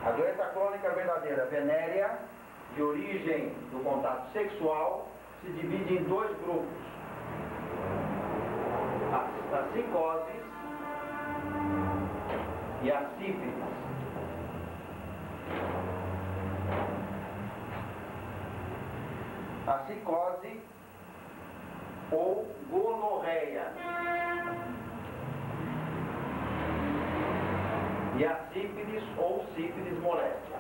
Speaker 2: A doença crônica verdadeira venérea, de origem do contato sexual, se divide em dois grupos. As psicoses e a sífilis. A psicose ou gonorreia e a sífilis ou sífilis moléstia.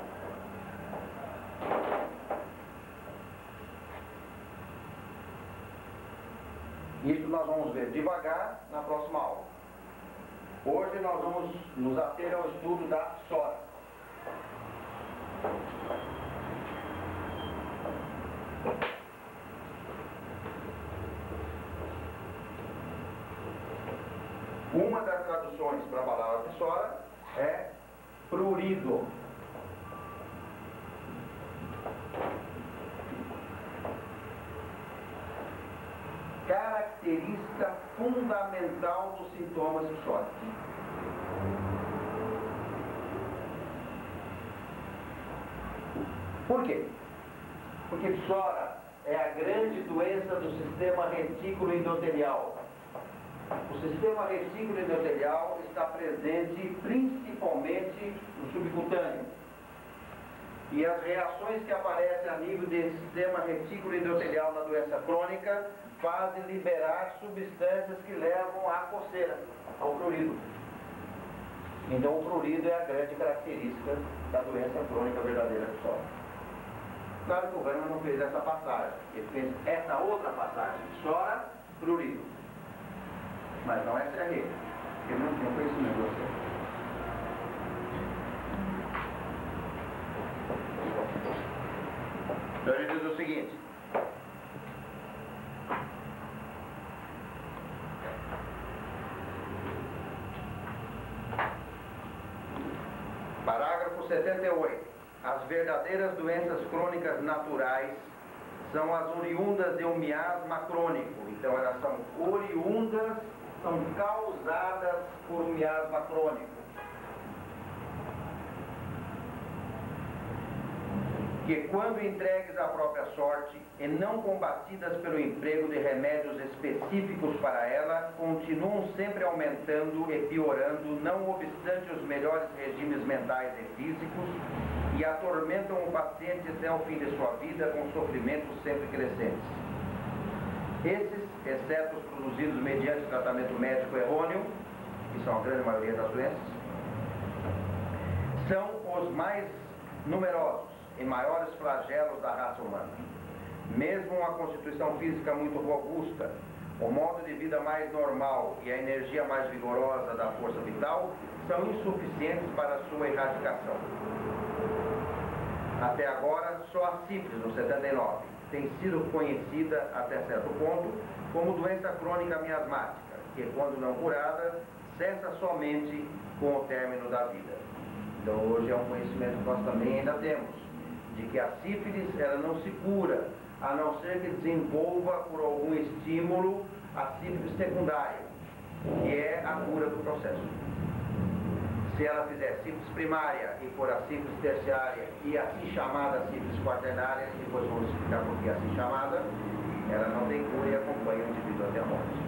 Speaker 2: Isso nós vamos ver devagar na próxima aula. Hoje nós vamos nos ater ao estudo da sora. Uma das traduções para a palavra sora é prurido. Característica fundamental dos sintomas psicóticos. Por quê? Porque psora é a grande doença do sistema retículo endotelial. O sistema retículo endotelial está presente principalmente no subcutâneo. E as reações que aparecem a nível de sistema retículo endotelial na doença crônica fazem liberar substâncias que levam à coceira, ao prurido. Então o prurido é a grande característica da doença crônica verdadeira que sofre. Claro que o Hahnemann não fez essa passagem, ele fez essa outra passagem, chora, prurido. Mas não essa é a regra, ele não tinha conhecimento do assunto. Então ele diz o seguinte: parágrafo 78. As verdadeiras doenças crônicas naturais são as oriundas de um miasma crônico. Então elas são oriundas, são causadas por um miasma crônico. Que quando entregues à própria sorte e não combatidas pelo emprego de remédios específicos para ela, continuam sempre aumentando e piorando, não obstante os melhores regimes mentais e físicos, e atormentam o paciente até o fim de sua vida com sofrimentos sempre crescentes. Esses, exceto os produzidos mediante tratamento médico errôneo, que são a grande maioria das doenças, são os mais numerosos e maiores flagelos da raça humana. Mesmo uma constituição física muito robusta, o modo de vida mais normal e a energia mais vigorosa da força vital são insuficientes para sua erradicação. Até agora, só a sífilis, no 79, tem sido conhecida até certo ponto como doença crônica miasmática, que quando não curada, cessa somente com o término da vida. Então hoje é um conhecimento que nós também ainda temos, de que a sífilis ela não se cura, a não ser que desenvolva por algum estímulo a sífilis secundária, que é a cura do processo. Se ela fizer sífilis primária e for a sífilis terciária e assim chamada sífilis quaternária, depois vamos explicar por que assim chamada, ela não tem cura e acompanha o indivíduo até a morte.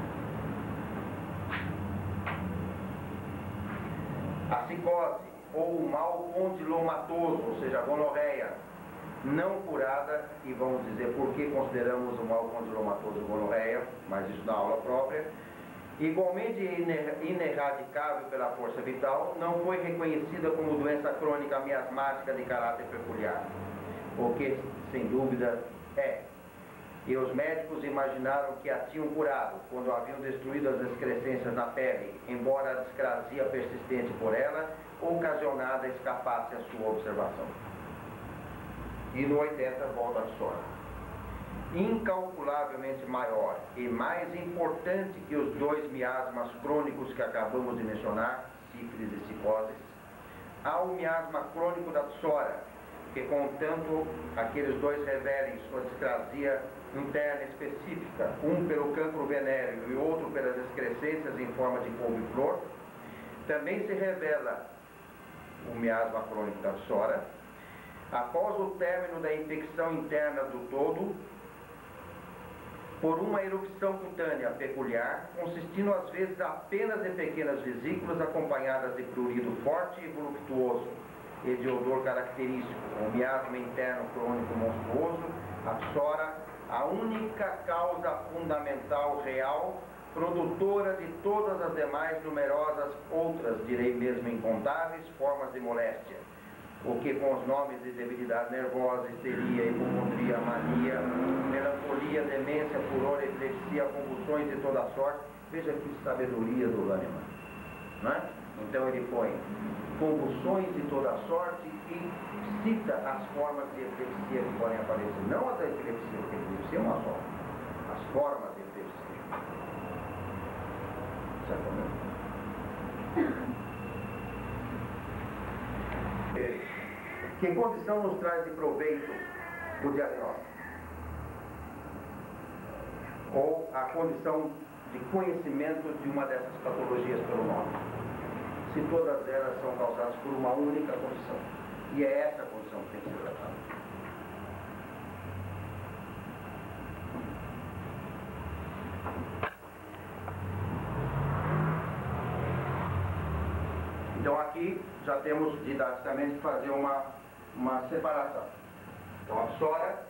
Speaker 2: A psicose ou o mal condilomatoso, ou seja, a gonorreia, não curada, e vamos dizer por que consideramos o mal condilomatoso gonorreia, mas isso na aula própria, igualmente ineradicável pela força vital, não foi reconhecida como doença crônica miasmática de caráter peculiar, o que, sem dúvida, é. E os médicos imaginaram que a tinham curado quando haviam destruído as excrescências na pele, embora a discrasia persistente por ela, ocasionada, escapasse à sua observação. E no 80 volta a história. Incalculavelmente maior e mais importante que os dois miasmas crônicos que acabamos de mencionar, sífilis e psicoses, há o miasma crônico da psora, que contanto aqueles dois revelem sua discrasia interna específica, um pelo cancro venéreo e outro pelas excrescências em forma de couve-flor, também se revela o miasma crônico da psora, após o término da infecção interna do todo, por uma erupção cutânea peculiar, consistindo às vezes apenas em pequenas vesículas acompanhadas de prurido forte e voluptuoso e de odor característico, um miasma interno crônico monstruoso, a psora, a única causa fundamental real, produtora de todas as demais numerosas outras, direi mesmo incontáveis, formas de moléstia, o que com os nomes de debilidade nervosa, histeria, hipocondria, mania, melancolia, demência, furor, epilepsia, convulsões de toda sorte. Veja que sabedoria do Hahnemann, não é? Então ele põe convulsões de toda sorte e cita as formas de epilepsia que podem aparecer. Não a da epilepsia, porque a epilepsia é uma só. As formas de epilepsia. Certamente. Que condição nos traz de proveito o diagnóstico? Ou a condição de conhecimento de uma dessas patologias pelo nome? Se todas elas são causadas por uma única condição. E é essa condição que tem que ser tratada. Então aqui já temos didaticamente que fazer uma uma separação. Então, a psora,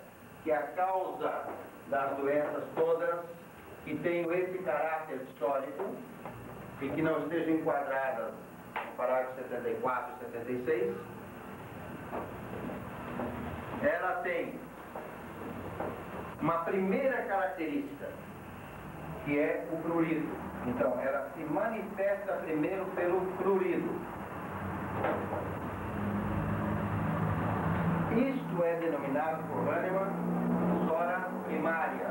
Speaker 2: que é a causa das doenças todas, que tenham esse caráter psórico e que não estejam enquadradas no parágrafo 74 e 76, ela tem uma primeira característica, que é o prurido. Então, ela se manifesta primeiro pelo prurido. Isto é denominado por Hahnemann psora primária.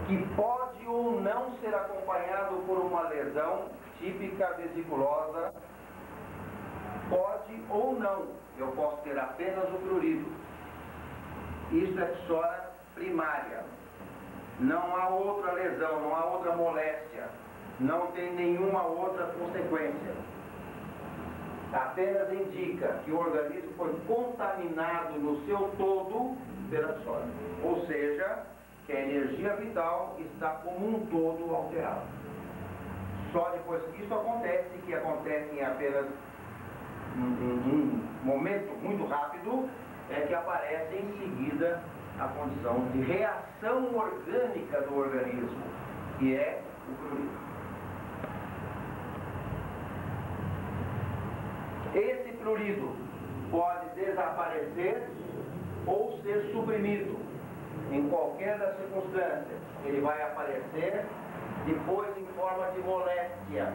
Speaker 2: Que pode ou não ser acompanhado por uma lesão típica vesiculosa, pode ou não. Eu posso ter apenas o prurido. Isso é psora primária. Não há outra lesão, não há outra moléstia, não tem nenhuma outra consequência. Apenas indica que o organismo foi contaminado no seu todo pela psora. Ou seja, que a energia vital está como um todo alterada. Só depois que isso acontece, que acontece em apenas um momento muito rápido, é que aparece em seguida a condição de reação orgânica do organismo, que é o prurido. Esse prurido pode desaparecer ou ser suprimido. Em qualquer das circunstâncias, ele vai aparecer depois em forma de moléstia.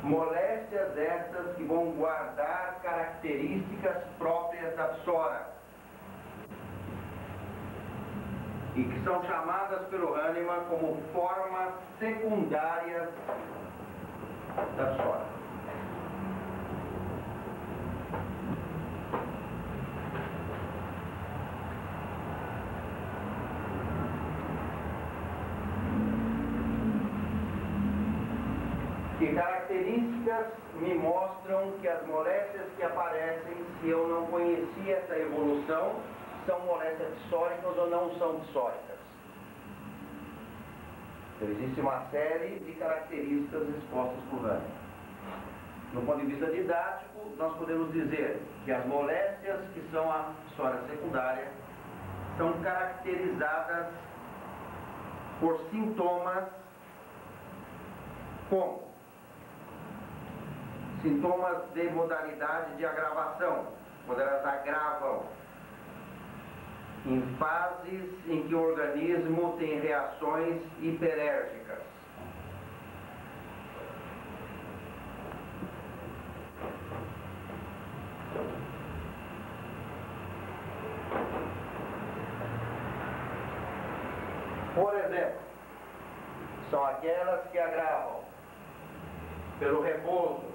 Speaker 2: Moléstias essas que vão guardar características próprias da psora e que são chamadas pelo Hahnemann como formas secundárias da psora. Que características me mostram que as moléstias que aparecem, se eu não conhecia essa evolução, são moléstias psóricas ou não são psóricas? Então, existe uma série de características expostas por Hahnemann. Do ponto de vista didático, nós podemos dizer que as moléstias que são a psora secundária são caracterizadas por sintomas como sintomas de modalidade de agravação, quando elas agravam em fases em que o organismo tem reações hiperérgicas. Por exemplo, são aquelas que agravam pelo repouso,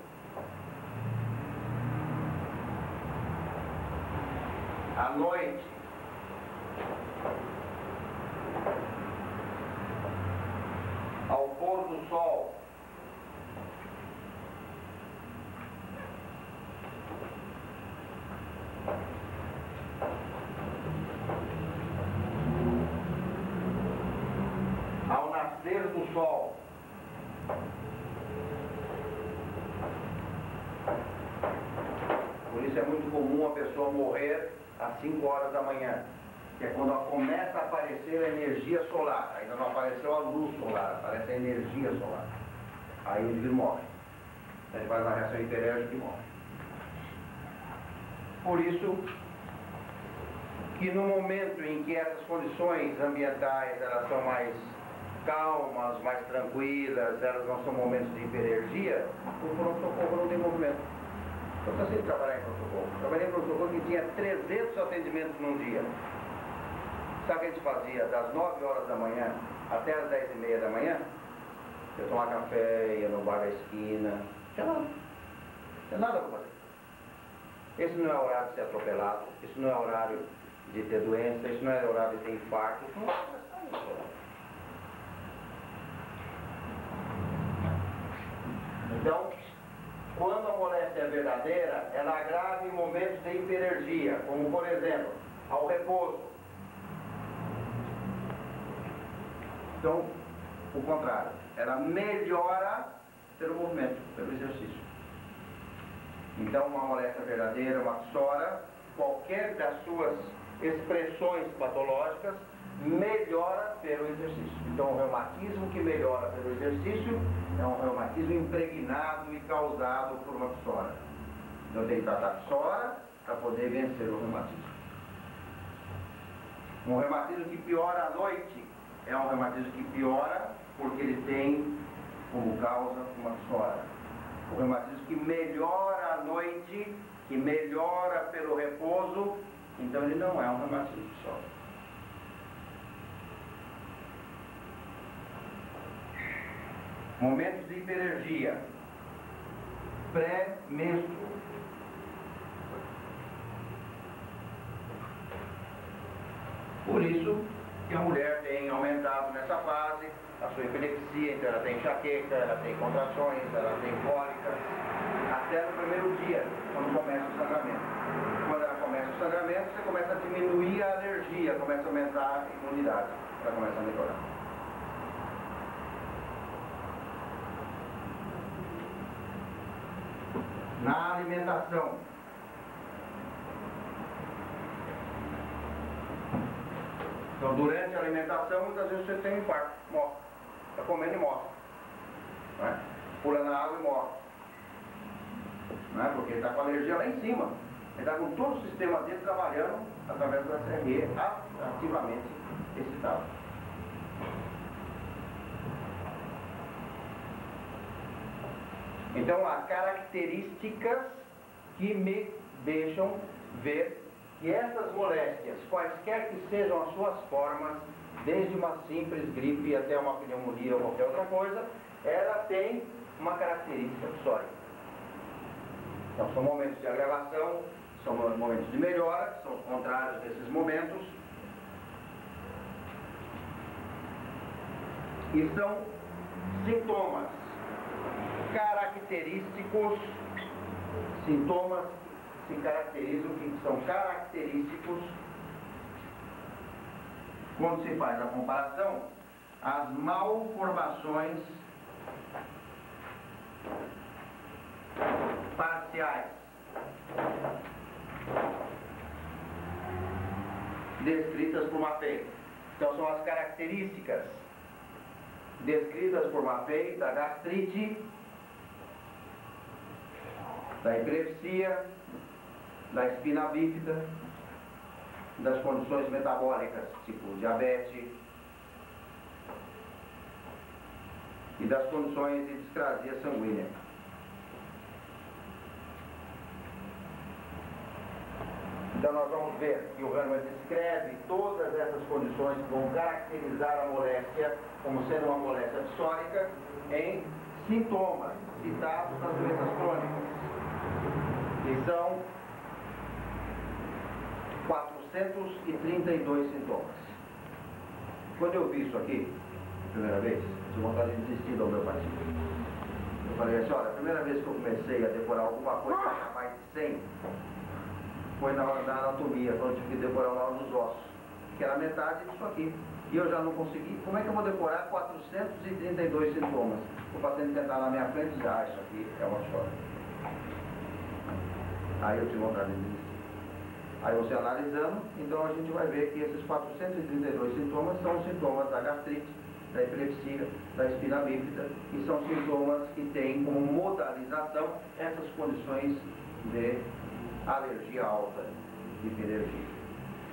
Speaker 2: à noite, ao pôr do sol, ao nascer do sol, por isso é muito comum a pessoa morrer às 5 horas da manhã, que é quando começa a aparecer a energia solar. Ainda não apareceu a luz solar, aparece a energia solar. Aí o indivíduo morre. Ele faz uma reação hiperérgica e morre. Por isso que no momento em que essas condições ambientais elas são mais calmas, mais tranquilas, elas não são momentos de hiperenergia, o pronto-socorro não tem movimento. Eu cansei de trabalhar em pronto-socorro. Trabalhei em pronto-socorro que tinha 300 atendimentos num dia. Sabe o que a gente fazia? Das 9 horas da manhã até as 10h30 da manhã, eu tomava café, ia no bar da esquina. Não tinha nada. Não tinha nada para fazer. Esse não é horário de ser atropelado, esse não é horário de ter doença, esse não é horário de ter infarto. Isso não é. Então, quando a moléstia é verdadeira, ela agrava em momentos de hiperenergia, como por exemplo, ao repouso. Então, o contrário, ela melhora pelo movimento, pelo exercício. Então, uma moléstia verdadeira, uma psora, qualquer das suas expressões patológicas, melhora pelo exercício. Então, o reumatismo que melhora pelo exercício é um reumatismo impregnado e causado por uma psora. Então, tem que tratar a psora para poder vencer o reumatismo. Um reumatismo que piora à noite é um reumatismo que piora porque ele tem como causa uma psora. O reumatismo que melhora à noite, que melhora pelo repouso, então ele não é um reumatismo de psora. Momentos de hiperergia. Pré-menstruo. Por isso que a mulher tem aumentado nessa fase a sua epilepsia, então ela tem enxaqueca, ela tem contrações, ela tem cólicas, até no primeiro dia, quando começa o sangramento. Quando ela começa o sangramento, você começa a diminuir a alergia, começa a aumentar a imunidade, ela começa a melhorar. Na alimentação. Então, durante a alimentação, muitas vezes você tem um infarto, morre. Está comendo e morre. Né? Pula na água e morre. Né? Porque ele está com a alergia lá em cima. Ele está com todo o sistema dele trabalhando através do SRE ativamente excitado. Então, há características que me deixam ver que essas moléstias, quaisquer que sejam as suas formas, desde uma simples gripe até uma pneumonia ou qualquer outra coisa, ela tem uma característica psórica. Então, são momentos de agravação, são momentos de melhora, que são os contrários desses momentos. E são sintomas característicos, sintomas que se caracterizam, que são característicos, quando se faz a comparação, as malformações parciais descritas por Maffei. Então são as características descritas por Maffei da gastrite, da epilepsia, da espina bífida, das condições metabólicas, tipo diabetes, e das condições de discrasia sanguínea. Então nós vamos ver que o Hahnemann descreve todas essas condições que vão caracterizar a moléstia como sendo uma moléstia psórica em sintomas citados nas doenças crônicas, que são 432 sintomas. Quando eu vi isso aqui, a primeira vez, tive vontade de desistir da homeopatia. Eu falei assim, olha, a primeira vez que eu comecei a decorar alguma coisa que tinha mais de 100, foi na anatomia, quando eu tive que decorar o nome dos ossos, que era metade disso aqui. E eu já não consegui. Como é que eu vou decorar 432 sintomas? O paciente sentar na minha frente e dizer, ah, isso aqui é uma história. Aí eu tive vontade de desistir. Aí você analisando, então a gente vai ver que esses 432 sintomas são os sintomas da gastrite, da epilepsia, da espina bífida, e são sintomas que têm como modalização essas condições de alergia alta, de hiperergia.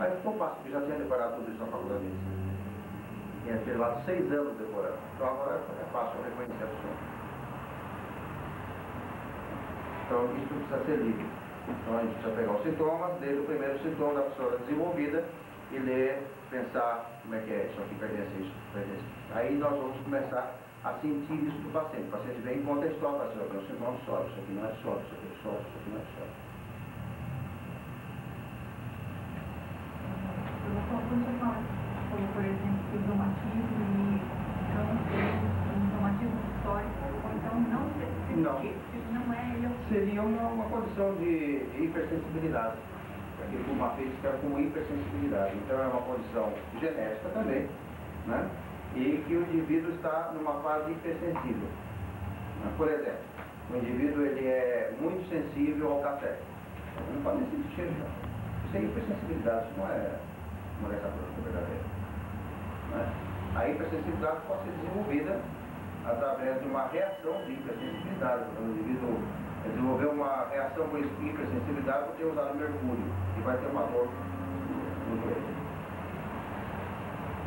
Speaker 2: Aí ficou fácil, porque já tinha decorado tudo isso na faculdade de medicina. Tinha levado 6 anos decorando, então agora é fácil reconhecer a pessoa. Então isso precisa ser livre. Então a gente precisa pegar os sintomas, desde o primeiro sintoma da pessoa desenvolvida e ler, pensar como é que é, isso aqui pertence a isso, pertence a isso. Aí nós vamos começar a sentir isso do paciente. O paciente vem e conta a história, fala assim, ó, o sintoma sobe, isso aqui não é sobe, isso aqui é sobe, isso aqui não é sobe.
Speaker 3: Quando você fala, como por exemplo, que o reumatismo e câncer, um reumatismo histórico, ou então não ser não é ele.
Speaker 2: Seria uma condição de hipersensibilidade. Aquilo que o Maffei descreve como hipersensibilidade. Então é uma condição genética também, né? e que o indivíduo está numa fase hipersensível. Por exemplo, o indivíduo ele é muito sensível ao café. Ele não pode nem sentir cheiro já. Isso é hipersensibilidade, isso não é moléstia crônica verdadeira. A hipersensibilidade pode ser desenvolvida através de uma reação de hipersensibilidade. Quando o indivíduo desenvolver uma reação com hipersensibilidade, vai ter usado mercúrio e vai ter uma dor no joelho.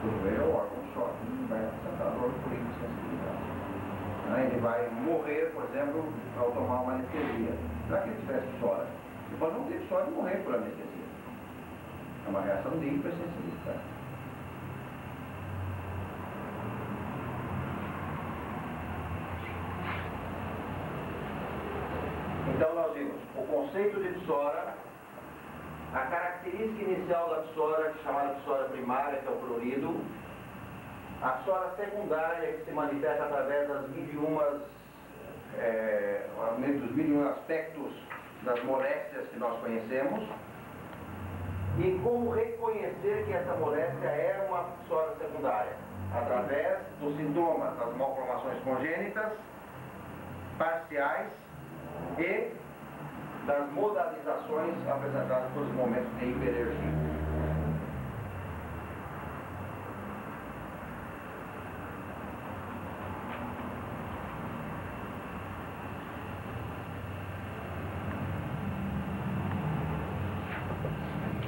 Speaker 2: O joelho é o órgão de choque, não vai apresentar dor por hipersensibilidade. Ele vai morrer, por exemplo, ao tomar uma anestesia. Será que ele tivesse psora? Ele pode não ter psora e morrer por anestesia. É uma reação de hipersensibilidade. Então nós vimos o conceito de psora, a característica inicial da psora, chamada psora primária, que é o prurido, a psora secundária, que se manifesta através das dos mil e um aspectos das moléstias que nós conhecemos, e como reconhecer que essa moléstia é uma psora secundária, através dos sintomas das malformações congênitas, parciais e das modalizações apresentadas pelos momentos de hiperergia.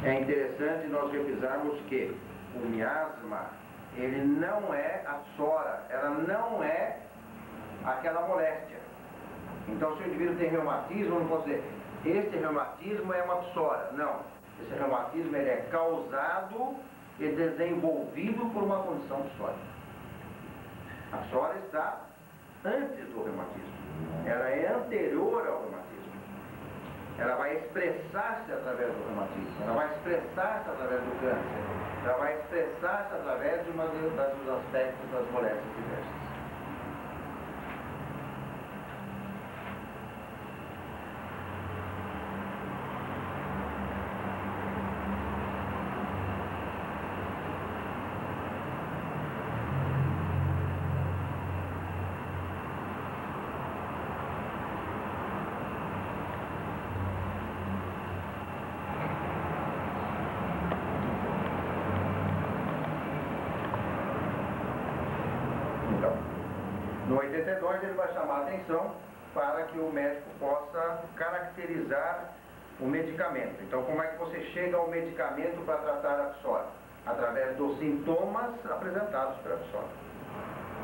Speaker 2: É interessante nós revisarmos que o miasma, ele não é a psora, ela não é aquela moléstia. Então, se o indivíduo tem reumatismo, eu não posso dizer, este reumatismo é uma psora. Não, esse reumatismo ele é causado e desenvolvido por uma condição psórica. A psora está antes do reumatismo, ela é anterior ao reumatismo. Ela vai expressar-se através do reumatismo, ela vai expressar-se através do câncer, ela vai expressar-se através de dos aspectos das moléstias diversas. No 82 ele vai chamar a atenção para que o médico possa caracterizar o medicamento. Então, como é que você chega ao medicamento para tratar a psora? Através dos sintomas apresentados pela psora.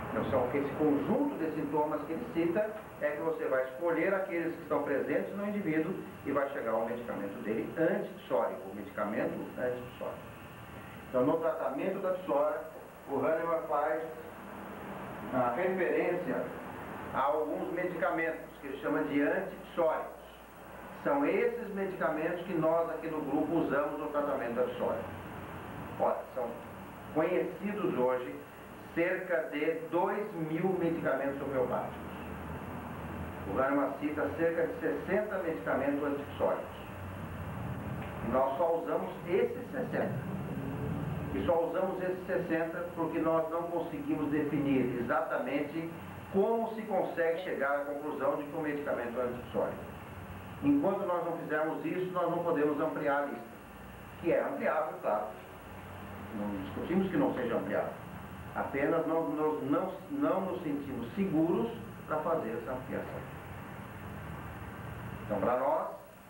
Speaker 2: Então, são esse conjunto de sintomas que ele cita é que você vai escolher aqueles que estão presentes no indivíduo e vai chegar ao medicamento dele antipsórico, o medicamento antipsórico. Então, no tratamento da psora, o Hahnemann faz a referência a alguns medicamentos que ele chama de antipsóricos. São esses medicamentos que nós aqui no grupo usamos no tratamento da psora. Olha, são conhecidos hoje cerca de 2.000 medicamentos homeopáticos. O Hahnemann cita cerca de 60 medicamentos antipsóricos. E nós só usamos esses 60. E só usamos esses 60 porque nós não conseguimos definir exatamente como se consegue chegar à conclusão de que o medicamento é antipsórico. Enquanto nós não fizermos isso, nós não podemos ampliar a lista, que é ampliável, claro. Não discutimos que não seja ampliável. Apenas não nos sentimos seguros para fazer essa ampliação. Então, para nós,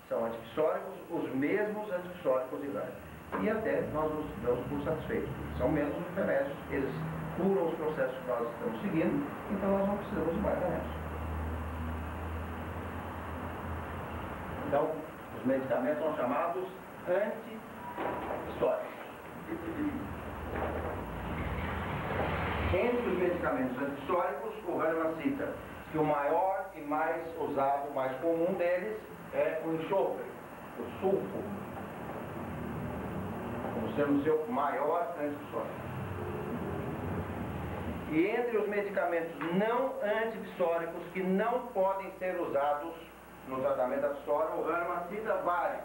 Speaker 2: são antipsóricos os mesmos antipsóricos de Hahnemann. E até nós nos damos por satisfeitos. São menos remédios, eles curam os processos que nós estamos seguindo, então nós não precisamos de mais remédios. Então, os medicamentos são chamados antipsóricos. Entre os medicamentos antipsóricos, o Hahnemann cita que o maior e mais usado, mais comum deles é o enxofre, o sulfo, como sendo o seu maior antipsórico. E entre os medicamentos não antipsóricos que não podem ser usados no tratamento da psora, o Hahnemann cita vários.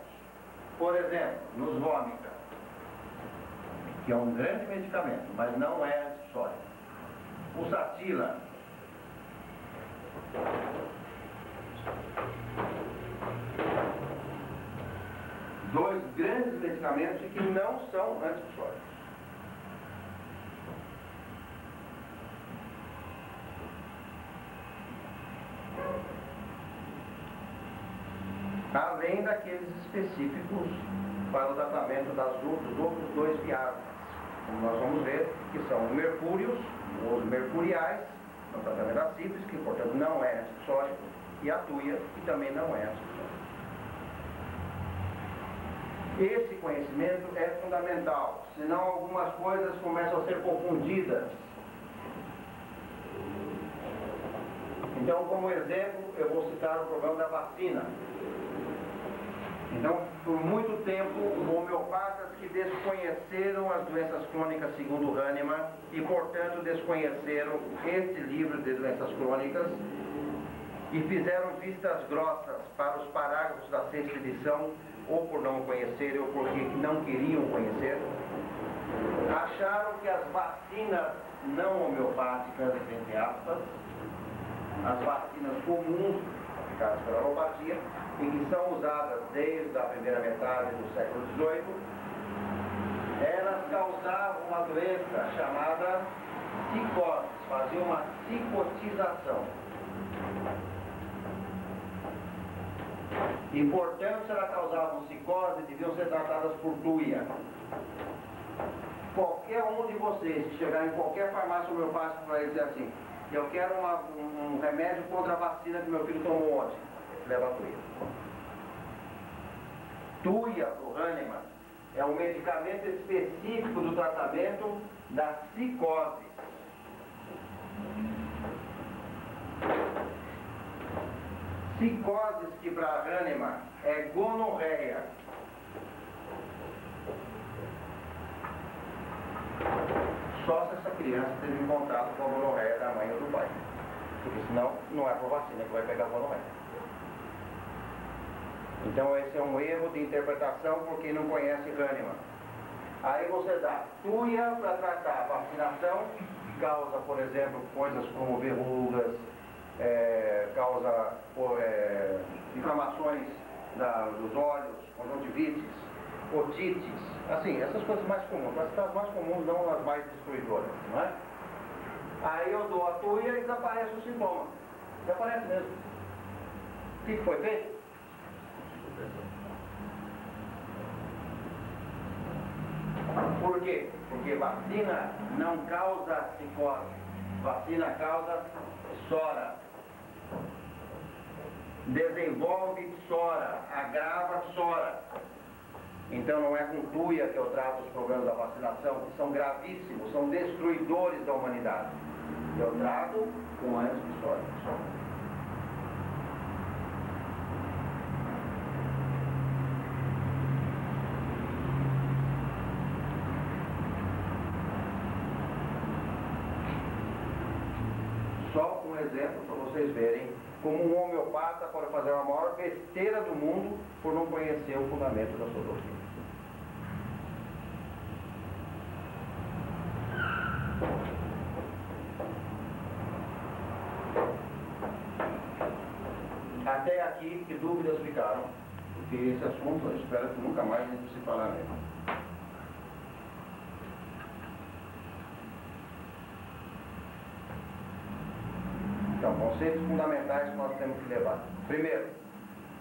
Speaker 2: Por exemplo, nos vômica, que é um grande medicamento, mas não é antipsórico. pulsatila. Dois grandes medicamentos que não são antipsicóticos. Além daqueles específicos para o tratamento dos outros dois miasmas, como nós vamos ver, que são os mercúrios, os mercuriais, no tratamento da sífilis, que portanto não é antipsicótico, e a tuia, que também não é antipsicótico. Esse conhecimento é fundamental, senão algumas coisas começam a ser confundidas. Então, como exemplo, eu vou citar o problema da vacina. Então, por muito tempo, homeopatas que desconheceram as doenças crônicas segundo Hahnemann e, portanto, desconheceram este livro de doenças crônicas e fizeram vistas grossas para os parágrafos da sexta edição, ou por não conhecerem, ou porque não queriam conhecer, acharam que as vacinas não homeopáticas, entre aspas, as vacinas comuns aplicadas pela homeopatia, e que são usadas desde a primeira metade do século XVIII, elas causavam uma doença chamada psicose, faziam uma psicotização. E, portanto, se elas causavam psicose, deviam ser tratadas por tuia. Qualquer um de vocês que chegar em qualquer farmácia homeopática para dizer assim: eu quero um remédio contra a vacina que meu filho tomou ontem, leva a tuia. Tuia, para o Hahnemann, é um medicamento específico do tratamento da psicose. Psicoses que para Hahnemann é gonorreia. Só se essa criança teve contato com a gonorreia da mãe ou do pai. Porque senão não é por vacina que vai pegar a gonorreia. Então esse é um erro de interpretação por quem não conhece Hahnemann. Aí você dá tuia para tratar a vacinação, que causa, por exemplo, coisas como verrugas, causa inflamações dos olhos, conjuntivites, otites, assim, essas coisas mais comuns. As mais comuns, não as mais destruidoras, não é? Aí eu dou a tuia e desaparece o sintoma. Desaparece mesmo. O que foi feito? Por quê? Porque vacina não causa psicose. Vacina causa psora. Desenvolve psora, agrava psora. Então não é com tuia que eu trato os problemas da vacinação, que são gravíssimos, são destruidores da humanidade. Eu trato com antipsora. Só um exemplo para vocês verem como um homeopata pode fazer a maior besteira do mundo por não conhecer o fundamento da sua doutrina. Até aqui, que dúvidas ficaram? Porque esse assunto eu espero que nunca mais a gente se falar mesmo. Então, conceitos fundamentais que nós temos que levar. Primeiro,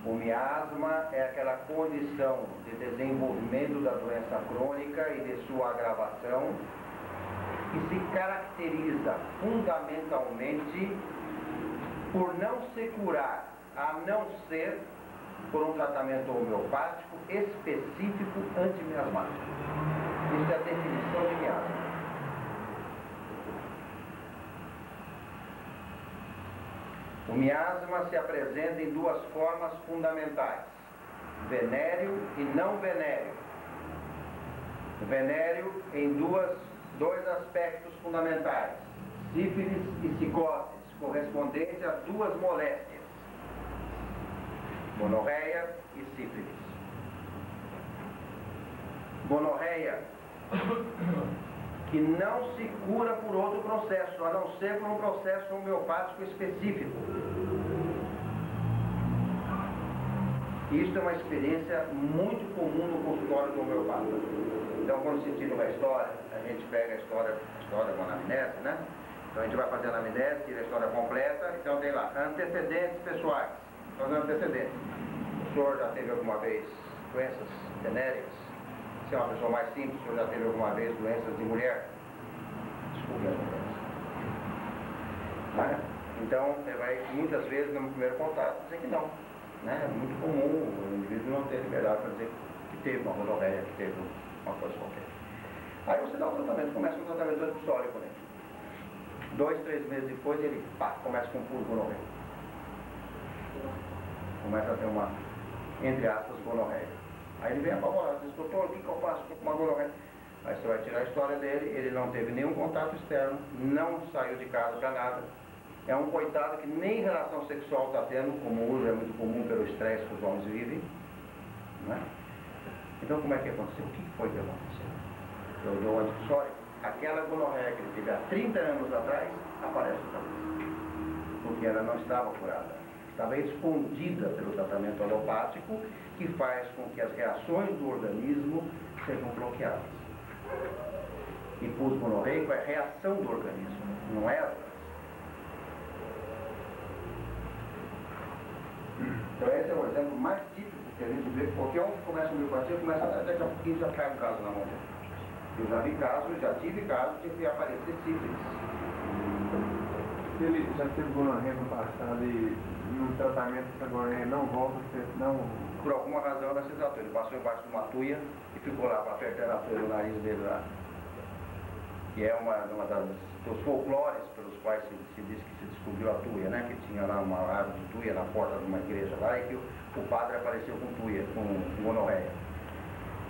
Speaker 2: o miasma é aquela condição de desenvolvimento da doença crônica e de sua agravação que se caracteriza fundamentalmente por não se curar, a não ser por um tratamento homeopático específico antimiasmático. Isso é a definição de miasma. O miasma se apresenta em duas formas fundamentais: venéreo e não venéreo. O venéreo em dois aspectos fundamentais: sífilis e psicoses, correspondentes a duas moléstias: gonorreia e sífilis. Gonorreia que não se cura por outro processo, a não ser por um processo homeopático específico. Isso é uma experiência muito comum no consultório do homeopata. Então, quando se tira uma história, a gente pega a história com anamnese, né? Então a gente vai fazer a anamnese, tira a história completa, então tem lá, antecedentes pessoais. Então, antecedentes. O senhor já teve alguma vez doenças venéricas? Se é uma pessoa mais simples, o senhor já teve alguma vez doenças de mulher? Desculpe as mulheres. Né? Então, você vai muitas vezes no primeiro contato dizer que não. Né? É muito comum o indivíduo não ter liberdade para dizer que teve uma gonorreia, que teve uma coisa qualquer. Aí você dá o tratamento, começa com o tratamento episódico nele. 2, 3 meses depois ele começa com um puro gonorreia. Começa a ter uma, entre aspas, gonorreia. Aí ele vem apavorado, diz, doutor, o que eu faço com uma gonorreia? Aí você vai tirar a história dele, ele não teve nenhum contato externo, não saiu de casa para nada. É um coitado que nem relação sexual está tendo, como hoje é muito comum pelo estresse que os homens vivem. Né? Então como é que aconteceu? O que foi que aconteceu? Eu dou antipsórico. Aquela gonorreia que ele teve há 30 anos atrás, aparece outra vez. Porque ela não estava curada. Estava escondida pelo tratamento alopático, que faz com que as reações do organismo sejam bloqueadas. E pus gonorreico é reação do organismo, não é a doença. Então esse é o exemplo mais típico que a gente vê, qualquer um que começa a homeopatia, começa daqui a pouquinho já cai um caso na mão dele. Eu já vi casos, já tive casos de que aparecer sífilis.
Speaker 4: Ele já teve gonorreia no passado e no tratamento essa gonorreia não volta, não...
Speaker 2: Por alguma razão ela se tratou. Ele passou embaixo de uma tuia e ficou lá apertando a tuia no nariz dele lá. Que é uma dos folclores pelos quais se diz que se descobriu a tuia, né? Que tinha lá uma árvore de tuia na porta de uma igreja lá e que o padre apareceu com tuia, com gonorreia.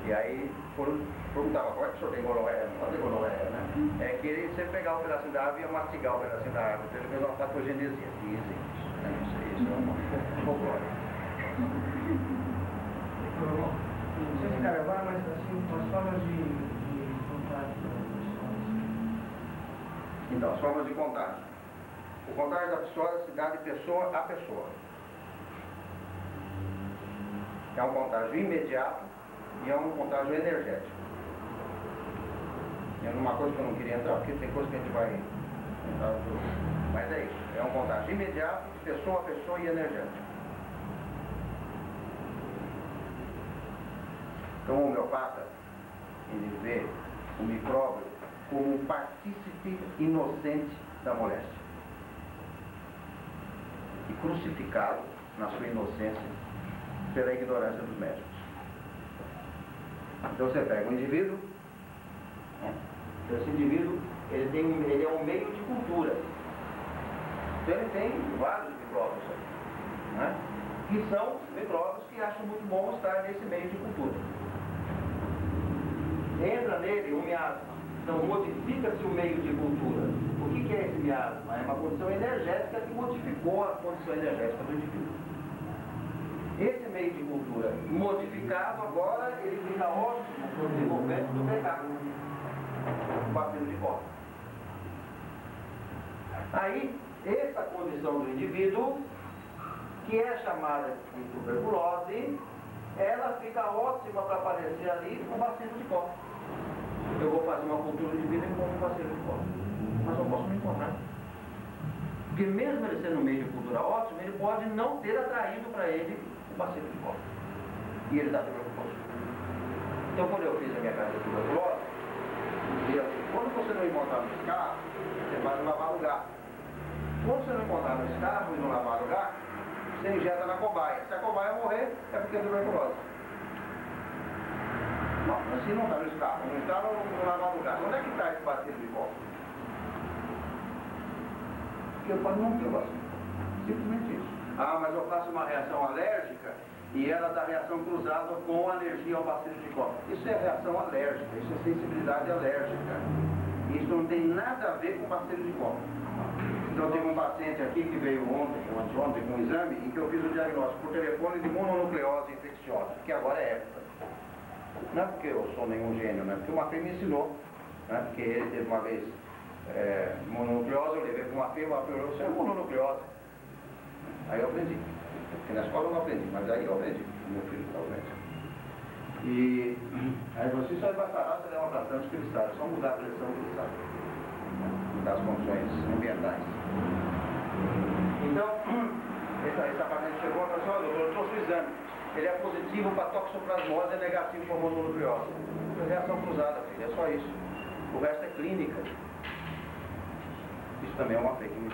Speaker 2: E aí perguntava, como é que o senhor tem gonorreia? Não tem gonorreia, né? É que ele sempre pegava um pedacinho da árvore e ia mastigar o pedacinho da árvore. Então ele fez uma patogenesia. Dizem isso, né? Não sei, isso é um folclore.
Speaker 5: Não sei se Caravaggio, mas assim, as formas de contato.
Speaker 2: Então, as formas de contágio. O contágio da psoríase se dá de pessoa a pessoa. É um contágio imediato e é um contágio energético. É uma coisa que eu não queria entrar, porque tem coisa que a gente vai entrar tudo. Mas é isso. É um contágio imediato, de pessoa a pessoa e energético. Então o homeopata, ele vê o micróbio como um partícipe inocente da moléstia. E crucificado na sua inocência pela ignorância dos médicos. Então você pega um indivíduo, esse indivíduo ele é um meio de cultura. Então ele tem vários micróbios aí, né? Que são micróbios que acham muito bom estar nesse meio de cultura. Entra nele um miasma, então modifica-se o meio de cultura. O que é esse miasma? É uma condição energética que modificou a condição energética do indivíduo. Esse meio de cultura modificado agora, ele fica ótimo para o desenvolvimento do pecado, o bacilo de Koch. Aí, essa condição do indivíduo, que é chamada de tuberculose, ela fica ótima para aparecer ali com o bacilo de Koch. Eu vou fazer uma cultura de vida e encontro o bacilo de Koch. Mas não posso me encontrar. Porque mesmo ele sendo um meio de cultura ótimo, ele pode não ter atraído para ele o bacilo de Koch. E ele está tuberculoso. Então quando eu fiz a minha carta de tuberculose, eu disse, quando você não encontrar no escarro, você vai lavar o gato. Quando você não encontrar no escarro e não lavar o gato, você injeta na cobaia. Se a cobaia morrer, é porque é tuberculose. Não, assim não está no escarro. Não está no lavar o gato. Onde é que está esse bacilo de Koch? Porque eu posso não ter o bacilo. Simplesmente isso. Ah, mas eu faço uma reação alérgica e ela dá reação cruzada com alergia ao bacilo de Koch. Isso é reação alérgica, isso é sensibilidade alérgica. Isso não tem nada a ver com bacilo de Koch. Então teve um paciente aqui que veio ontem, ou anteontem, com um exame, em que eu fiz o diagnóstico por telefone de mononucleose infecciosa, que agora é época. Não é porque eu sou nenhum gênio, né? Porque uma filha me ensinou né? Porque ele teve uma vez mononucleose, eu levei para uma firma, ela falou, você é mononucleose. Aí eu aprendi, porque na escola eu não aprendi, mas aí eu aprendi, meu filho está doente. E aí você só vai parar, você leva bastante cristais, só mudar a pressão do cristal, né? Mudar as condições ambientais. Então, essa paciente chegou e falou assim, olha doutor, eu trouxe o exame, ele é positivo para toxoplasmose e negativo para mononucleose. Reação cruzada, filho, é só isso. O resto é clínica. Isso também é uma fake news.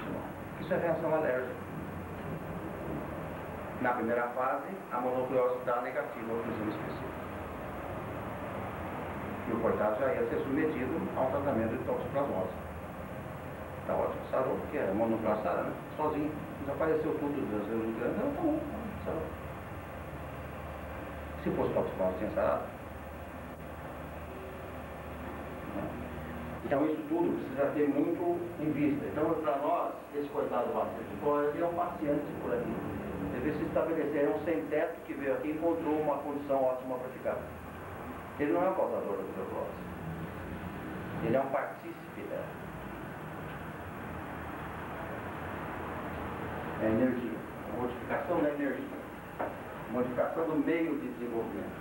Speaker 2: Isso é reação alérgica. Na primeira fase, a mononucleose dá negativa ao exame específico. E o coitado já ia ser submetido a um tratamento de toxoplasmose. Tá ótimo, sarou, porque é mononucleose sarada, né? Sozinho. Desapareceu tudo das reuniões. Não, tá bom, sarou. Se fosse toxoplasmose, tinha sarado. Então isso tudo precisa ter muito em vista. Então para nós, esse coitado paciente, ele é um paciente por aqui. Deve se estabelecer, é um sem-teto que veio aqui e encontrou uma condição ótima para ficar. Ele não é o causador da tuberculose. Ele é um partícipe dela. É energia. A modificação da energia. Modificação do meio de desenvolvimento.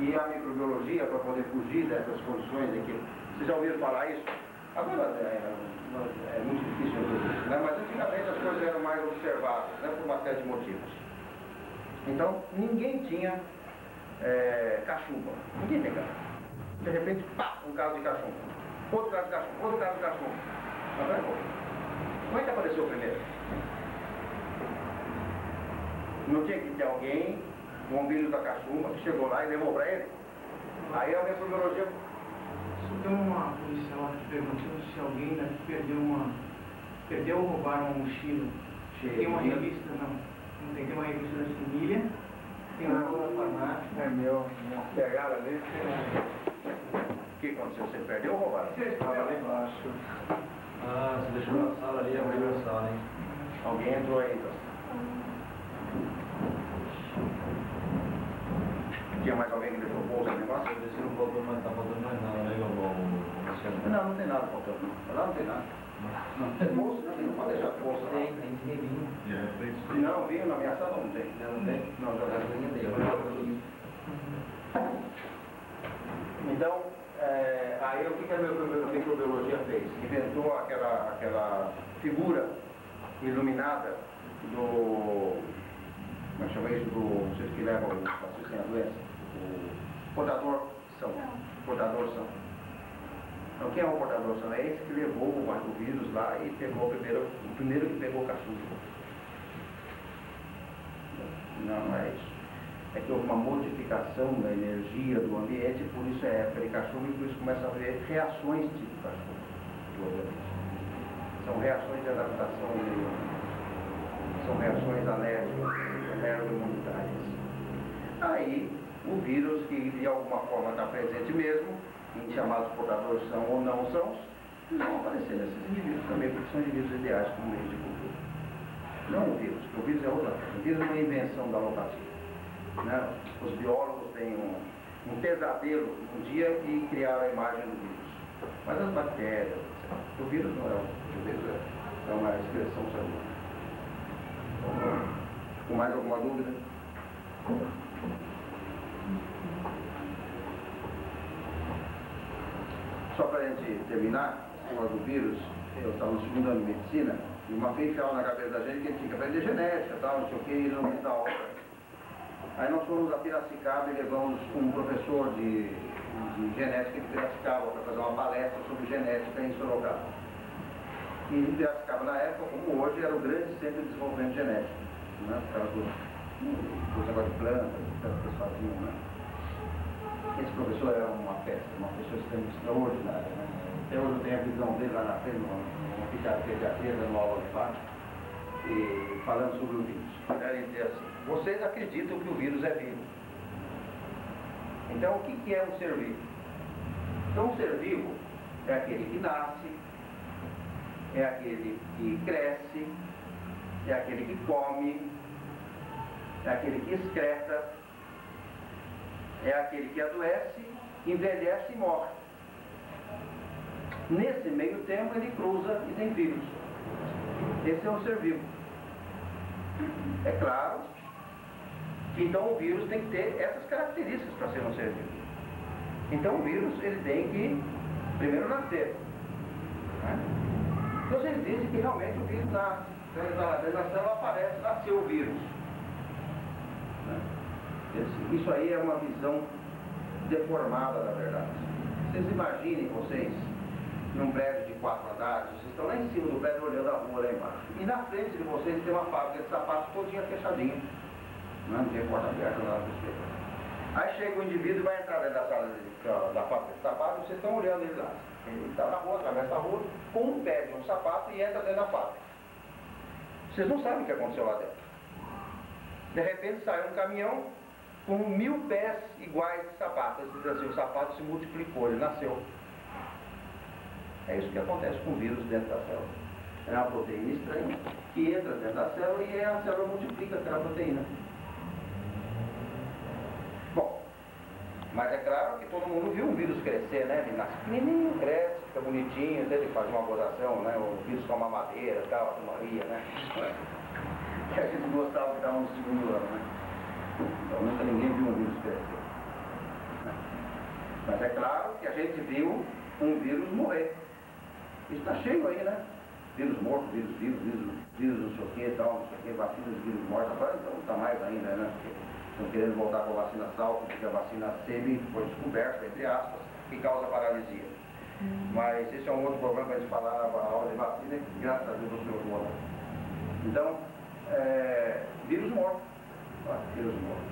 Speaker 2: E a microbiologia, para poder fugir dessas condições aqui. Vocês já ouviram falar isso? Agora é muito difícil isso, né? Mas antigamente as coisas eram mais observadas, né? Por uma série de motivos. Então, ninguém tinha cachumba. Ninguém tem cachumba. De repente, pá, um caso de cachumba. Outro caso de cachumba, outro caso de cachumba. Mas vai embora. Como é que apareceu primeiro? Não tinha que ter alguém, um vírus da cachumba, que chegou lá e levou para ele? Aí a microbiologia...
Speaker 5: Tem uma policial que perguntou se alguém daqui perdeu ou roubaram uma mochila. Tem uma revista, não tem uma revista da família, tem uma farmácia.
Speaker 4: É meu, pegaram ali.
Speaker 2: O que aconteceu? Você perdeu ou roubaram?
Speaker 4: Você estava lá embaixo.
Speaker 6: Ah, você deixou na sala ali, abriu a sala, hein?
Speaker 2: Alguém entrou aí, então. Tinha mais alguém que deixou o bolso no negócio?
Speaker 6: Eu desci um pouco, mas tá faltando mais nada, né,
Speaker 2: Não, não tem nada faltando. Lá não tem nada. Não tem bolso, não pode deixar bolso.
Speaker 3: Tem vinho.
Speaker 2: Não, vinho na minha sala não tem.
Speaker 3: Não tem?
Speaker 2: Não, já deve. Então, aí o que a microbiologia fez? Inventou aquela figura iluminada do... Como chama isso? Do... Não sei que leva o paciente sem a doença. O portador são. Portador são. Então quem é o portador são? É esse que levou o vírus lá e pegou o primeiro que pegou o cachumba. Não é isso. É que houve uma modificação da energia do ambiente, por isso é época de cachumba e por isso começa a haver reações tipo cachumba do organismo. São reações de adaptação, são reações alérgicas, alergoimunitárias. Aí o vírus, que de alguma forma está presente mesmo, em chamados portadores são ou não são, vão aparecer nesses indivíduos também, porque são indivíduos ideais como meio de cultura. Não o vírus, porque o vírus é outra coisa. O vírus é uma invenção da alopatia. Né? Os biólogos têm um pesadelo um dia e criaram a imagem do vírus. Mas as bactérias, etc. O vírus não é o vírus é uma expressão celular. Com mais alguma dúvida? Só para a gente terminar, o negócio do vírus, eu estava no segundo ano de medicina, e uma vez enfiava na cabeça da gente que a gente tinha que aprender genética, tal, não sei o que, e não da obra. Aí nós fomos a Piracicaba e levamos um professor de genética de Piracicaba para fazer uma palestra sobre genética em Sorocaba. E em Piracicaba, na época, como hoje, era o grande centro de desenvolvimento genético, né? Por causa dos negócios de plantas, que as faziam, né? Esse professor era uma festa, uma pessoa extraordinária, né? Até hoje eu tenho a visão dele lá na frente, uma pediatria no aula de baixo, e falando sobre o vírus. Ele dizia assim, vocês acreditam que o vírus é vivo. Então, o que é um ser vivo? Então, um ser vivo é aquele que nasce, é aquele que cresce, é aquele que come, é aquele que excreta, é aquele que adoece, envelhece e morre. Nesse meio tempo ele cruza e tem filhos. Esse é um ser vivo. É claro que então o vírus tem que ter essas características para ser um ser vivo. Então o vírus ele tem que primeiro nascer. Né? Então eles dizem que realmente o vírus nasce. Na célula aparece, nasceu o vírus. Né? Isso aí é uma visão deformada da verdade. Vocês imaginem vocês num prédio de 4 andares, vocês estão lá em cima do prédio olhando a rua lá embaixo. E na frente de vocês tem uma fábrica de sapatos todinha fechadinha. Não tem porta aberta lá no espelho. Aí chega o indivíduo e vai entrar dentro da sala da fábrica de sapatos, vocês estão olhando ele lá. Ele está na rua, atravessa a rua, com um pé de um sapato e entra dentro da fábrica. Vocês não sabem o que aconteceu lá dentro. De repente sai um caminhão com 1000 pés iguais de sapato. Eles dizem assim, o sapato se multiplicou, ele nasceu. É isso que acontece com o vírus dentro da célula. É uma proteína estranha que entra dentro da célula e a célula multiplica aquela proteína. Bom, mas é claro que todo mundo viu o vírus crescer, né? Ele nasce pequenininho, cresce, fica bonitinho, até ele faz uma gozação, né? O vírus com uma madeira, tal, a maria, né? Que a gente gostava de dar no segundo ano, né? Então nunca ninguém viu um vírus crescer. Mas é claro que a gente viu um vírus morrer. Isso está cheio aí, né? Vírus morto, vírus vivo, vírus não sei o que, tal, não sei o que, vacinas de vírus mortos. Agora então está mais ainda, né? Porque estão querendo voltar com a vacina salto, porque a vacina semi foi descoberta, entre aspas, que causa paralisia. Mas esse é um outro problema para a gente falar na aula de vacina, que graças a Deus o senhor morreu. Então, vírus morto. Vírus morto.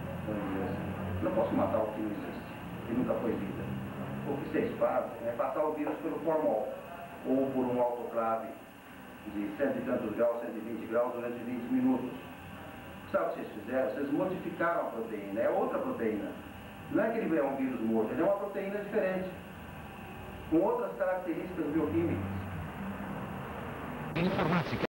Speaker 2: Não posso matar o que não existe, que nunca foi vida. O que vocês fazem é passar o vírus pelo formol, ou por um autoclave de 100 e tantos graus, 120 graus durante 20 minutos. Sabe o que vocês fizeram? Vocês modificaram a proteína, é outra proteína. Não é que ele é um vírus morto, ele é uma proteína diferente, com outras características bioquímicas.
Speaker 7: Informática.